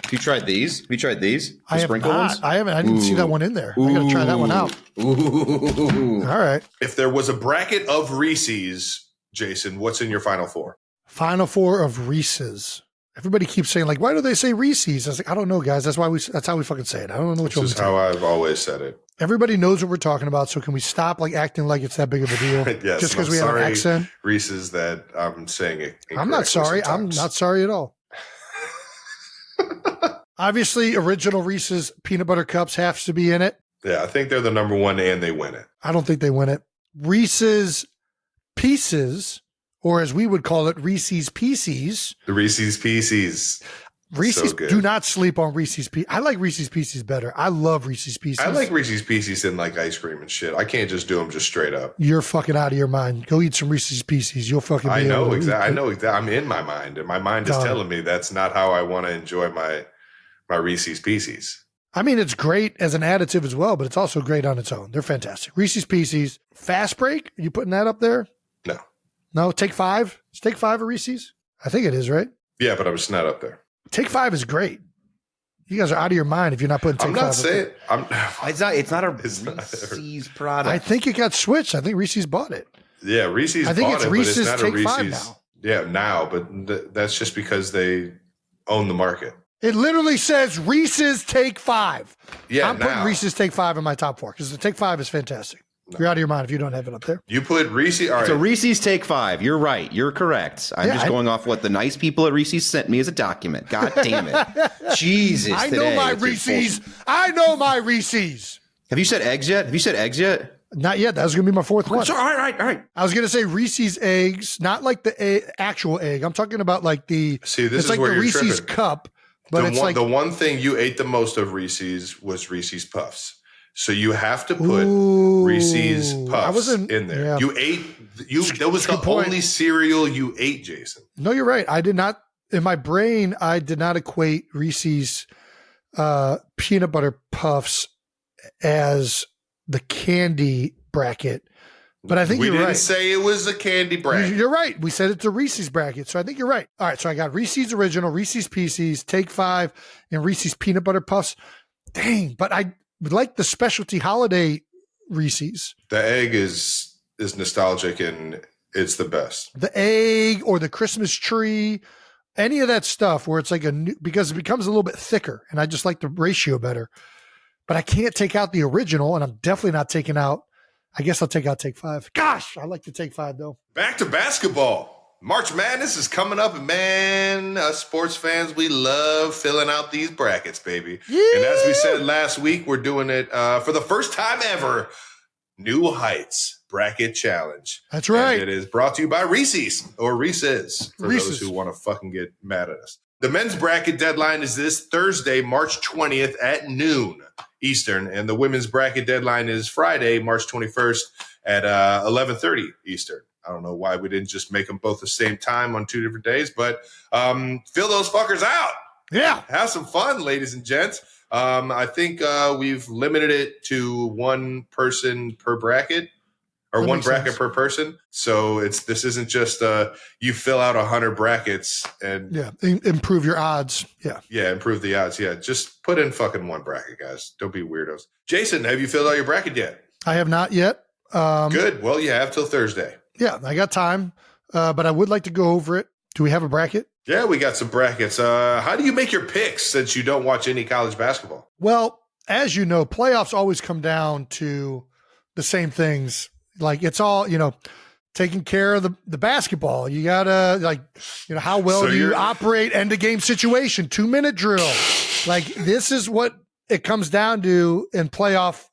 Have you tried these? The I have sprinkle not. ones? I haven't. I didn't see that one in there. I got to try that one out. Ooh. All right. If there was a bracket of Reese's, Jason, what's in your final four? Final four of Reese's. Everybody keeps saying why do they say Reese's? I was like, I don't know, guys. That's how we fucking say it. I don't know what you want to say. This is how I've always said it. Everybody knows what we're talking about. So can we stop acting like it's that big of a deal? Yes, just because we have an accent. Reese's, that I'm saying it. I'm not sorry. Sometimes. I'm not sorry at all. Obviously, original Reese's peanut butter cups has to be in it. Yeah, I think they're the number one and they win it. I don't think they win it. Reese's Pieces, or as we would call it, Reese's Pieces. The Reese's Pieces. Reese's, do not sleep on Reese's Pieces. I like Reese's Pieces better. I love Reese's Pieces. I like Reese's Pieces in ice cream and shit. I can't just do them just straight up. You're fucking out of your mind. Go eat some Reese's Pieces. You'll fucking be I know exactly. I'm in my mind, and my mind is telling me that's not how I want to enjoy my Reese's Pieces. I mean, it's great as an additive as well, but it's also great on its own. They're fantastic. Reese's Pieces. Fast Break? Are you putting that up there? No, Take 5? Is Take 5 a Reese's? I think it is, right? Yeah, but I'm just not up there. Take 5 is great. You guys are out of your mind if you're not putting Take 5 I'm not saying It's not a Reese's product. I think it got switched. I think Reese's bought it. Yeah, Reese's. I think bought it's it, Reese's but it's not Take a Reese's. 5 now. Yeah, now, but that's just because they own the market. It literally says Reese's Take 5. Yeah, I'm putting Reese's Take 5 in my top 4 because the Take 5 is fantastic. No. You're out of your mind if you don't have it up there. You put Reese's. All right. So Reese's Take 5. You're right. You're correct. I'm just going off what the nice people at Reese's sent me as a document. God damn it. Jesus. I know my Reese's. Have you said eggs yet? Not yet. That was going to be my fourth one. All right. I was going to say Reese's eggs, not like the actual egg. I'm talking about the. See, this it's is like where the you're Reese's tripping. cup, but the one thing you ate the most of Reese's was Reese's Puffs. So you have to put Reese's Puffs in there. Yeah. You ate. That was the only cereal you ate, Jason. No, you're right. I did not. In my brain, I did not equate Reese's peanut butter puffs as the candy bracket. But I think you're right. We didn't say it was a candy bracket. You're right. We said it's a Reese's bracket. So I think you're right. All right. So I got Reese's Original, Reese's Pieces, Take 5, and Reese's Peanut Butter Puffs. Dang. But I would like the specialty holiday Reese's. The egg is nostalgic and it's the best. The egg or the Christmas tree, any of that stuff where it's like because it becomes a little bit thicker and I just like the ratio better. But I can't take out the original and I'm definitely not taking out. I guess I'll take out Take 5. Gosh, I like the Take 5 though. Back to basketball. March Madness is coming up, and man, us sports fans, we love filling out these brackets, baby. Yeah. And as we said last week, we're doing it for the first time ever, New Heights Bracket Challenge. That's right. And it is brought to you by Reese's, or Reese's, for those who want to fucking get mad at us. The men's bracket deadline is this Thursday, March 20th at noon. Eastern. And the women's bracket deadline is Friday, March 21st at 11:30 Eastern. I don't know why we didn't just make them both the same time on 2 different days, but fill those fuckers out. Yeah. Have some fun, ladies and gents. I think we've limited it to one person per bracket. Or that one bracket sense. per person. So this isn't just you fill out 100 brackets and improve your odds. Yeah, improve the odds. Yeah, just put in fucking one bracket, guys. Don't be weirdos. Jason, have you filled out your bracket yet? I have not yet. Good. Well, you have till Thursday. Yeah, I got time, but I would like to go over it. Do we have a bracket? Yeah, we got some brackets. How do you make your picks since you don't watch any college basketball? Well, as you know, playoffs always come down to the same things. Like it's all, taking care of the basketball. You gotta how well do you operate end of game situation, 2-minute drill. Like this is what it comes down to in playoff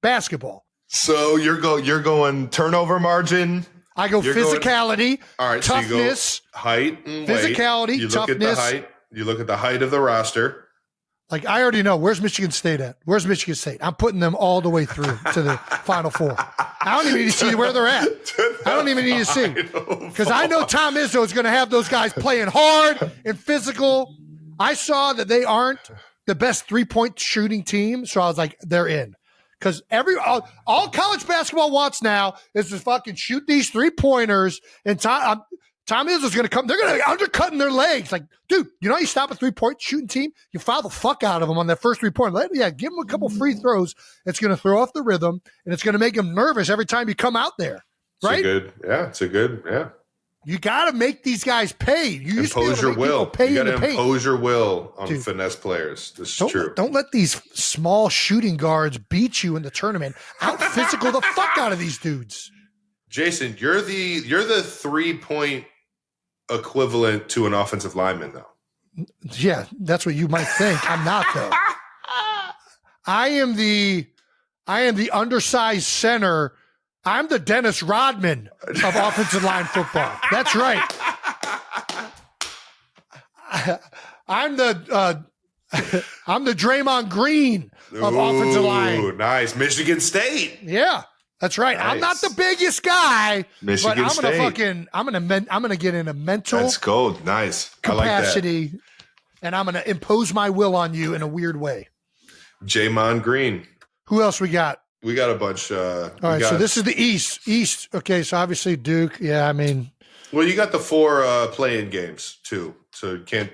basketball. So you're going turnover margin. I go physicality, all right, toughness, so you go height and physicality, weight. You look toughness. at the height. You look at the height of the roster. Like I already know where's Michigan State at. Where's Michigan State? I'm putting them all the way through to the Final Four. I don't even need to see where they're at. I don't even need to see because I know Tom Izzo is going to have those guys playing hard and physical. I saw that they aren't the best 3-point shooting team, so I was like, they're in. Because all college basketball wants now is to fucking shoot these 3-pointers, and Tom Izzo's going to come. They're going to undercutting their legs. Like, dude, you know how you stop a 3-point shooting team? You foul the fuck out of them on that first 3-point. Yeah, give them a couple free throws. It's going to throw off the rhythm, and it's going to make them nervous every time you come out there. Right? It's a good. You got to make these guys pay. You impose your will. Pay you got to impose your will on finesse players. This is true. Don't let these small shooting guards beat you in the tournament. Out physical the fuck out of these dudes. Jason, you're the 3-point equivalent to an offensive lineman, though. Yeah, that's what you might think. I'm not, though. I am the undersized center. I'm the Dennis Rodman of offensive line football. That's right. I'm the Draymond Green of offensive line. Nice. Michigan State. Yeah. That's right. Nice. I'm not the biggest guy, but I'm gonna get in a mental capacity, and I'm gonna impose my will on you in a weird way. Draymond Green. Who else we got? We got a bunch. All right, so this is the East. Okay, so obviously Duke. Yeah, I mean. Well, you got the 4 play-in games too, so you can't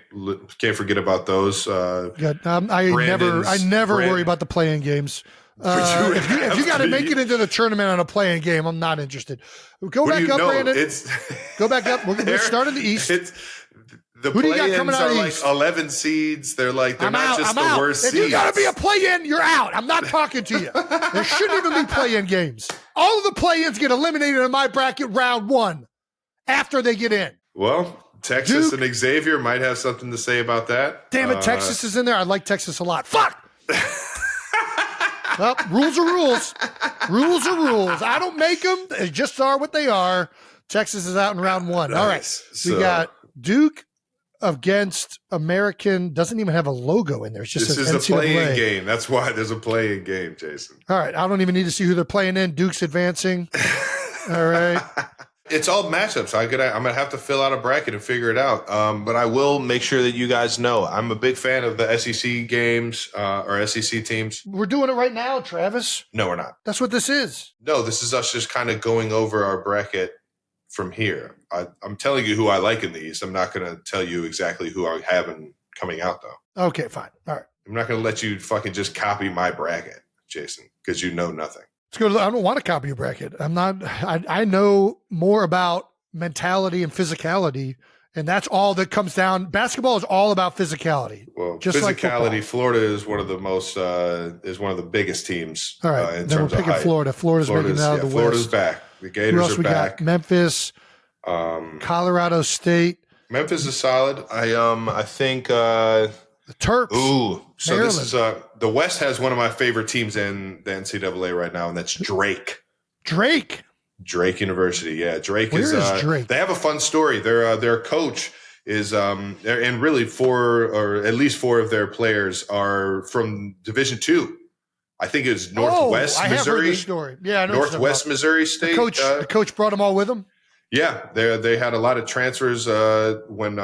forget about those. I never worry about the play-in games. If you got to make it into the tournament on a play-in game, I'm not interested. Go back up, Brandon. Go back up. We're starting the East. The play-ins are like 11 seeds. They're not just the worst seeds. If you got to be a play-in, you're out. I'm not talking to you. There shouldn't even be play-in games. All of the play-ins get eliminated in my bracket round 1 after they get in. Well, Texas Duke, and Xavier might have something to say about that. Damn it, Texas is in there. I like Texas a lot. Fuck! Well, rules are rules. Rules are rules. I don't make them. They just are what they are. Texas is out in round 1. Nice. All right. We got Duke against American. Doesn't even have a logo in there. It's just this is a play-in game. That's why there's a play-in game, Jason. All right. I don't even need to see who they're playing in. Duke's advancing. All right. It's all matchups. I'm gonna have to fill out a bracket and figure it out. But I will make sure that you guys know I'm a big fan of the SEC games or SEC teams. We're doing it right now, Travis. No, we're not. That's what this is. No, this is us just kind of going over our bracket from here. I'm telling you who I like in the East. I'm not going to tell you exactly who I have coming out, though. Okay, fine. All right. I'm not going to let you fucking just copy my bracket, Jason, because you know nothing. I don't want to copy your bracket. I know more about mentality and physicality, and that's all that comes down. Basketball is all about physicality. Well, just physicality. Like Florida is one of the most is one of the biggest teams. All right, in then terms we're picking of height. Florida. Florida's making it out of the West. Florida's back. The Gators Who else are we back. Got? Memphis, Colorado State. Memphis is solid. I think. The Terps. Ooh, so Maryland. This is the West has one of my favorite teams in the NCAA right now, and that's Drake. Drake University, yeah. Drake Where is Drake? They have a fun story. Their coach is and really at least 4 of their players are from Division II. I think it was Northwest I Missouri. have heard this story. Yeah, I know Northwest Missouri State. The coach brought them all with him? Yeah, they had a lot of transfers when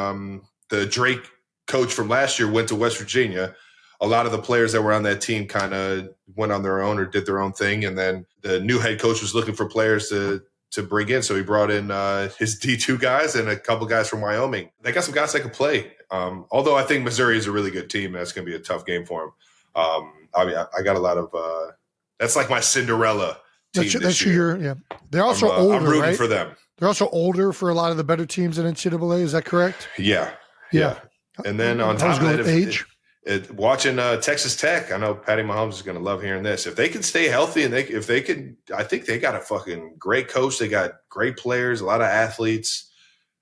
the Drake coach from last year went to West Virginia. A lot of the players that were on that team kind of went on their own or did their own thing. And then the new head coach was looking for players to bring in. So he brought in his D2 guys and a couple guys from Wyoming. They got some guys that could play. Although I think Missouri is a really good team. That's going to be a tough game for them. I mean, I got a lot of that's like my Cinderella team this year. They're also older, I'm rooting right? for them. They're also older for a lot of the better teams in NCAA. Is that correct? Yeah. And then on top of that, age. Watching Texas Tech, I know Patty Mahomes is going to love hearing this. If they can stay healthy and if they can, I think they got a fucking great coach. They got great players, a lot of athletes.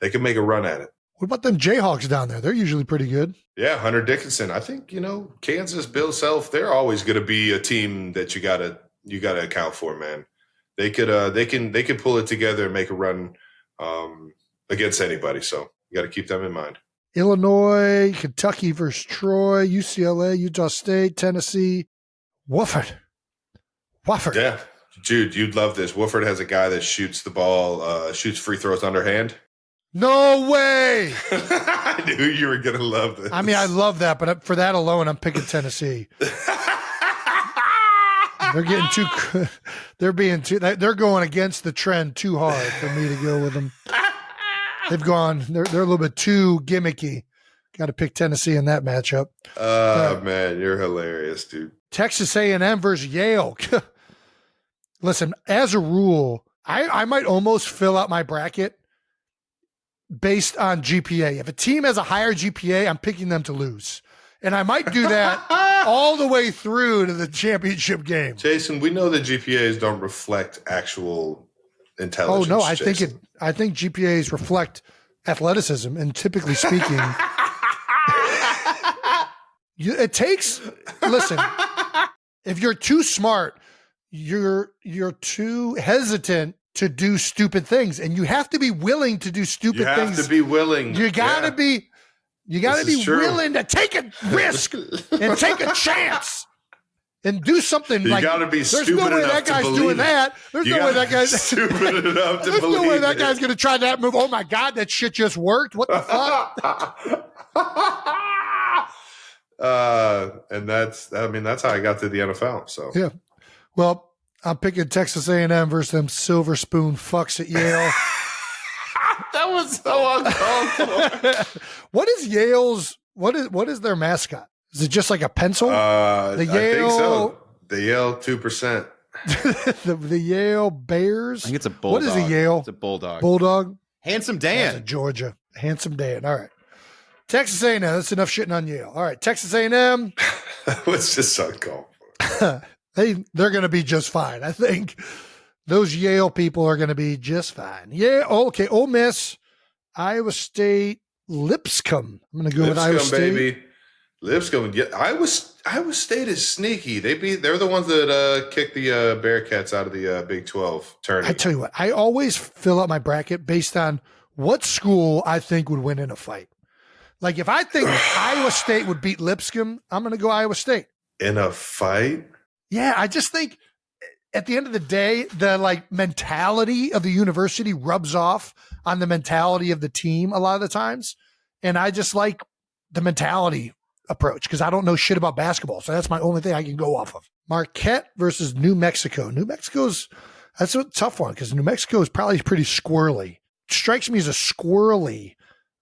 They can make a run at it. What about them Jayhawks down there? They're usually pretty good. Yeah, Hunter Dickinson. I think Kansas, Bill Self. They're always going to be a team that you gotta account for, man. They could pull it together and make a run against anybody. So you got to keep them in mind. Illinois, Kentucky versus Troy, UCLA, Utah State, Tennessee, Wofford. Yeah, dude, you'd love this. Wofford has a guy that shoots the ball, shoots free throws underhand. No way! I knew you were gonna love this. I mean, I love that, but for that alone, I'm picking Tennessee. They're getting too. They're going against the trend too hard for me to go with them. They've gone. They're a little bit too gimmicky. Got to pick Tennessee in that matchup. Man, you're hilarious, dude. Texas A&M versus Yale. Listen, as a rule, I might almost fill out my bracket based on GPA. If a team has a higher GPA, I'm picking them to lose. And I might do that all the way through to the championship game. Jason, we know that GPAs don't reflect actual intelligence. Oh no, I think GPAs reflect athleticism, and typically speaking, it takes. Listen, if you're too smart, you're too hesitant to do stupid things, and you have to be willing to do stupid things. You have to be willing. You gotta be. You got to be willing to take a risk and take a chance and do something. You got to be stupid enough to believe. There's no way that guy's doing that. There's no way that guy's stupid enough to believe. There's no way that guy's going to try that move. Oh my God, that shit just worked. What the fuck? And that's how I got to the NFL. So yeah. Well, I'm picking Texas A&M versus them silver spoon fucks at Yale. That was so uncalled for. What is Yale's? What is their mascot? Is it just like a pencil? I think so. The Yale 2%. the Yale Bears. I think it's a bulldog. What is a Yale? It's a bulldog. Bulldog. Handsome Dan. That's a Georgia. Handsome Dan. All right. Texas A&M. That's enough shitting on Yale. All right. Texas A&M. That was just uncalled for. They're going to be just fine. I think. Those Yale people are going to be just fine. Yeah. Okay. Ole Miss, Iowa State, Lipscomb. I'm going to go with Iowa State. Baby. Lipscomb. Yeah. Iowa State is sneaky. They're the ones that kicked the Bearcats out of the Big 12 tournament. I tell you what, I always fill out my bracket based on what school I think would win in a fight. Like if I think Iowa State would beat Lipscomb, I'm going to go Iowa State. In a fight? Yeah. I just think, at the end of the day, the mentality of the university rubs off on the mentality of the team a lot of the times. And I just like the mentality approach because I don't know shit about basketball. So that's my only thing I can go off of. Marquette versus New Mexico. That's a tough one because New Mexico is probably pretty squirrely. Strikes me as a squirrely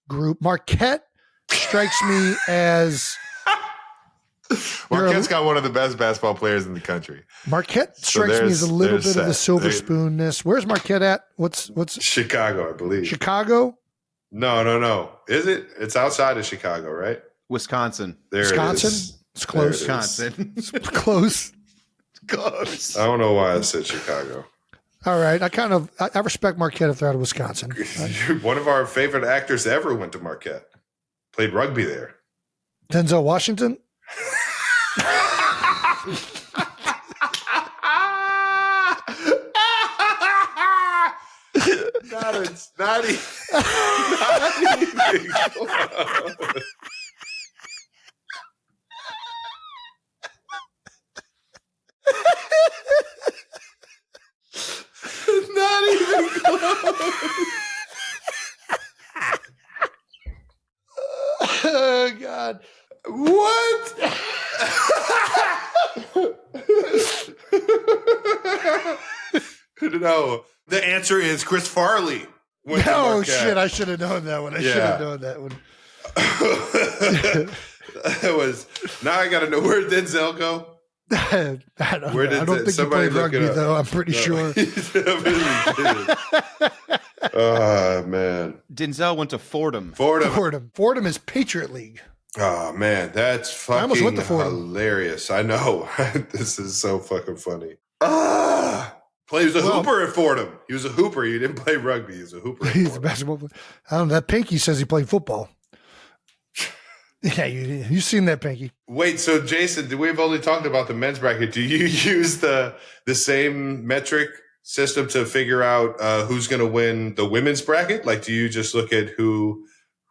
group. Marquette strikes me as... Marquette's got one of the best basketball players in the country. Marquette strikes me as a little bit of the silver spoonness. Where's Marquette at? What's Chicago, I believe. Chicago? No. Is it? It's outside of Chicago, right? Wisconsin. Wisconsin? It is. It's close. Wisconsin. It's close. Close. I don't know why I said Chicago. All right. I respect Marquette if they're out of Wisconsin. One of our favorite actors ever went to Marquette. Played rugby there. Denzel Washington? Not even close. Oh, God. What? No, the answer is Chris Farley. Oh, shit. I should have known that one. I should have known that one. That was, now I got to know, where did Denzel go? I don't think he played rugby, though. I'm pretty sure. Oh, man. Denzel went to Fordham. Fordham is Patriot League. Oh, man. That's fucking I almost went to Fordham. Hilarious. I know. This is so fucking funny. He was a hooper at Fordham. He was a hooper. He didn't play rugby. He was a hooper. He's a basketball player. I don't know. That Pinky says he played football. Yeah, you've seen that, Pinky. Wait, so Jason, we've only talked about the men's bracket. Do you use the same metric system to figure out who's going to win the women's bracket? Like, do you just look at who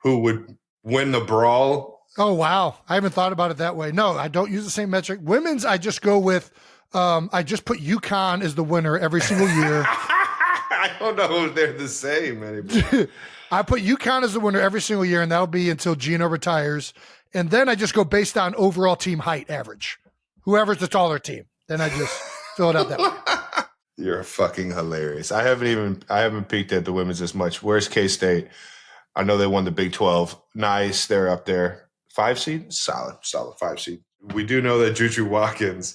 would win the brawl? Oh, wow. I haven't thought about it that way. No, I don't use the same metric. Women's, I just go with, I just put UConn as the winner every single year. I don't know if they're the same anymore. I put UConn as the winner every single year, and that'll be until Gino retires. And then I just go based on overall team height average. Whoever's the taller team. Then I just fill it out that way. You're fucking hilarious. I haven't peeked at the women's as much. Where's K-State? I know they won the Big 12. Nice. They're up there. 5 seed? Solid 5 seed. We do know that Juju Watkins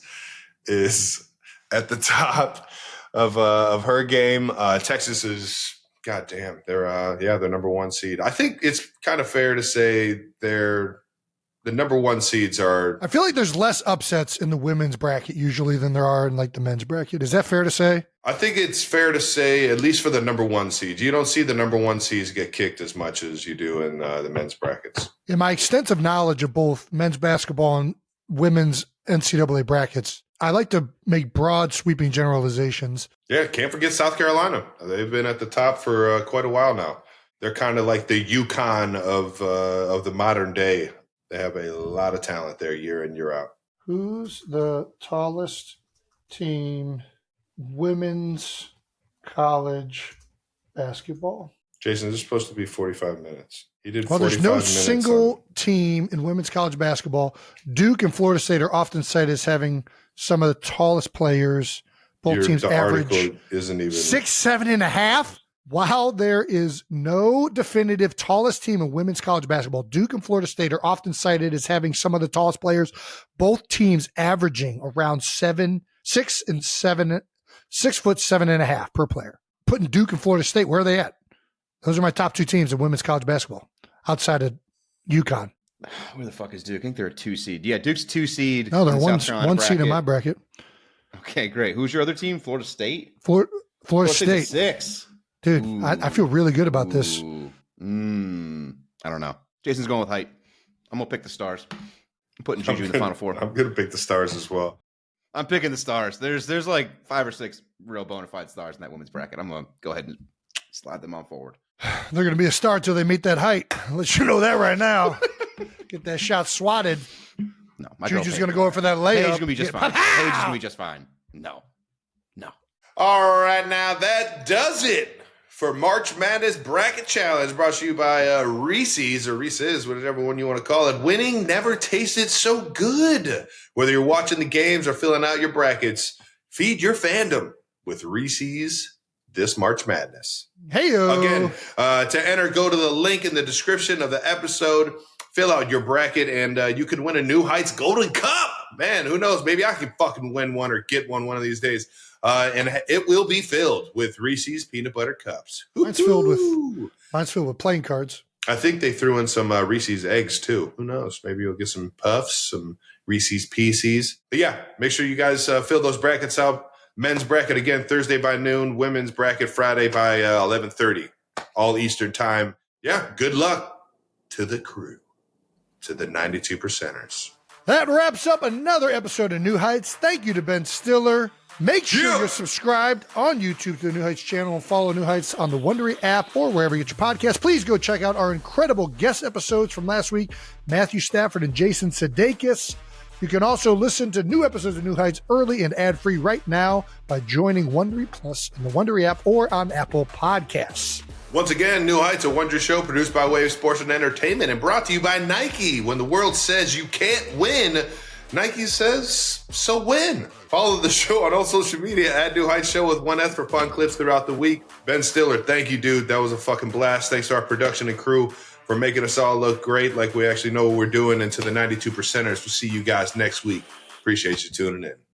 is at the top of her game. Texas is, goddamn, they're number 1 seed. I think it's kind of fair to say they're the number 1 seeds are. I feel like there's less upsets in the women's bracket usually than there are in like the men's bracket. Is that fair to say? I think it's fair to say, at least for the number 1 seeds, you don't see the number 1 seeds get kicked as much as you do in the men's brackets. In my extensive knowledge of both men's basketball and women's NCAA brackets, I like to make broad, sweeping generalizations. Yeah, can't forget South Carolina. They've been at the top for quite a while now. They're kind of like the UConn of the modern day. They have a lot of talent there year in, year out. Who's the tallest team women's college basketball? Jason, this is supposed to be 45 minutes. He did 45 minutes. Well, there's no minutes single team in women's college basketball. Duke and Florida State are often cited as having some of the tallest players. Both teams average isn't even 6'7.5". While there is no definitive tallest team in women's college basketball, Duke and Florida State are often cited as having some of the tallest players, both teams averaging around 6'7.5" per player. Putting Duke and Florida State, where are they at? Those are my top 2 teams in women's college basketball outside of UConn. Where the fuck is Duke? I think they're a 2 seed. Yeah, Duke's 2 seed. No, they're one seed in my bracket. Okay, great. Who's your other team? Florida State? Florida State. 6. Dude, I feel really good about this. I don't know. Jason's going with height. I'm going to pick the Stars. I'm putting Juju in the Final Four. I'm going to pick the Stars as well. I'm picking the Stars. There's like 5 or 6 real bona fide stars in that women's bracket. I'm going to go ahead and slide them on forward. They're going to be a star till they meet that height. I'll let you know that right now. Get that shot swatted. No, my Juju's going to go for that layup. Paige is going to be just fine. Paige is going to be just fine. No. All right, now that does it for March Madness Bracket Challenge, brought to you by Reese's, or Reese's, whatever one you want to call it. Winning never tasted so good. Whether you're watching the games or filling out your brackets, feed your fandom with Reese's this March Madness. Hey-o. Again, to enter, go to the link in the description of the episode, fill out your bracket, and you can win a New Heights Golden Cup. Man, who knows? Maybe I can fucking win one or get one of these days. And it will be filled with Reese's peanut butter cups. Mine's filled with playing cards. I think they threw in some Reese's eggs too. Who knows? Maybe you'll get some puffs, some Reese's Pieces. But yeah, make sure you guys fill those brackets out. Men's bracket again Thursday by noon. Women's bracket Friday by 11:30, all Eastern time. Yeah, good luck to the crew, to the 92%ers. That wraps up another episode of New Heights. Thank you to Ben Stiller. Make sure you're subscribed on YouTube to the New Heights channel and follow New Heights on the Wondery app or wherever you get your podcasts. Please go check out our incredible guest episodes from last week, Matthew Stafford and Jason Sudeikis. You can also listen to new episodes of New Heights early and ad-free right now by joining Wondery Plus in the Wondery app or on Apple Podcasts. Once again, New Heights, a Wondery show produced by Wave Sports and Entertainment and brought to you by Nike. When the world says you can't win, Nike says, so win. Follow the show on all social media at New Heights Show with 1S for fun clips throughout the week. Ben Stiller, thank you, dude. That was a fucking blast. Thanks to our production and crew for making us all look great like we actually know what we're doing. And to the 92%ers, we'll see you guys next week. Appreciate you tuning in.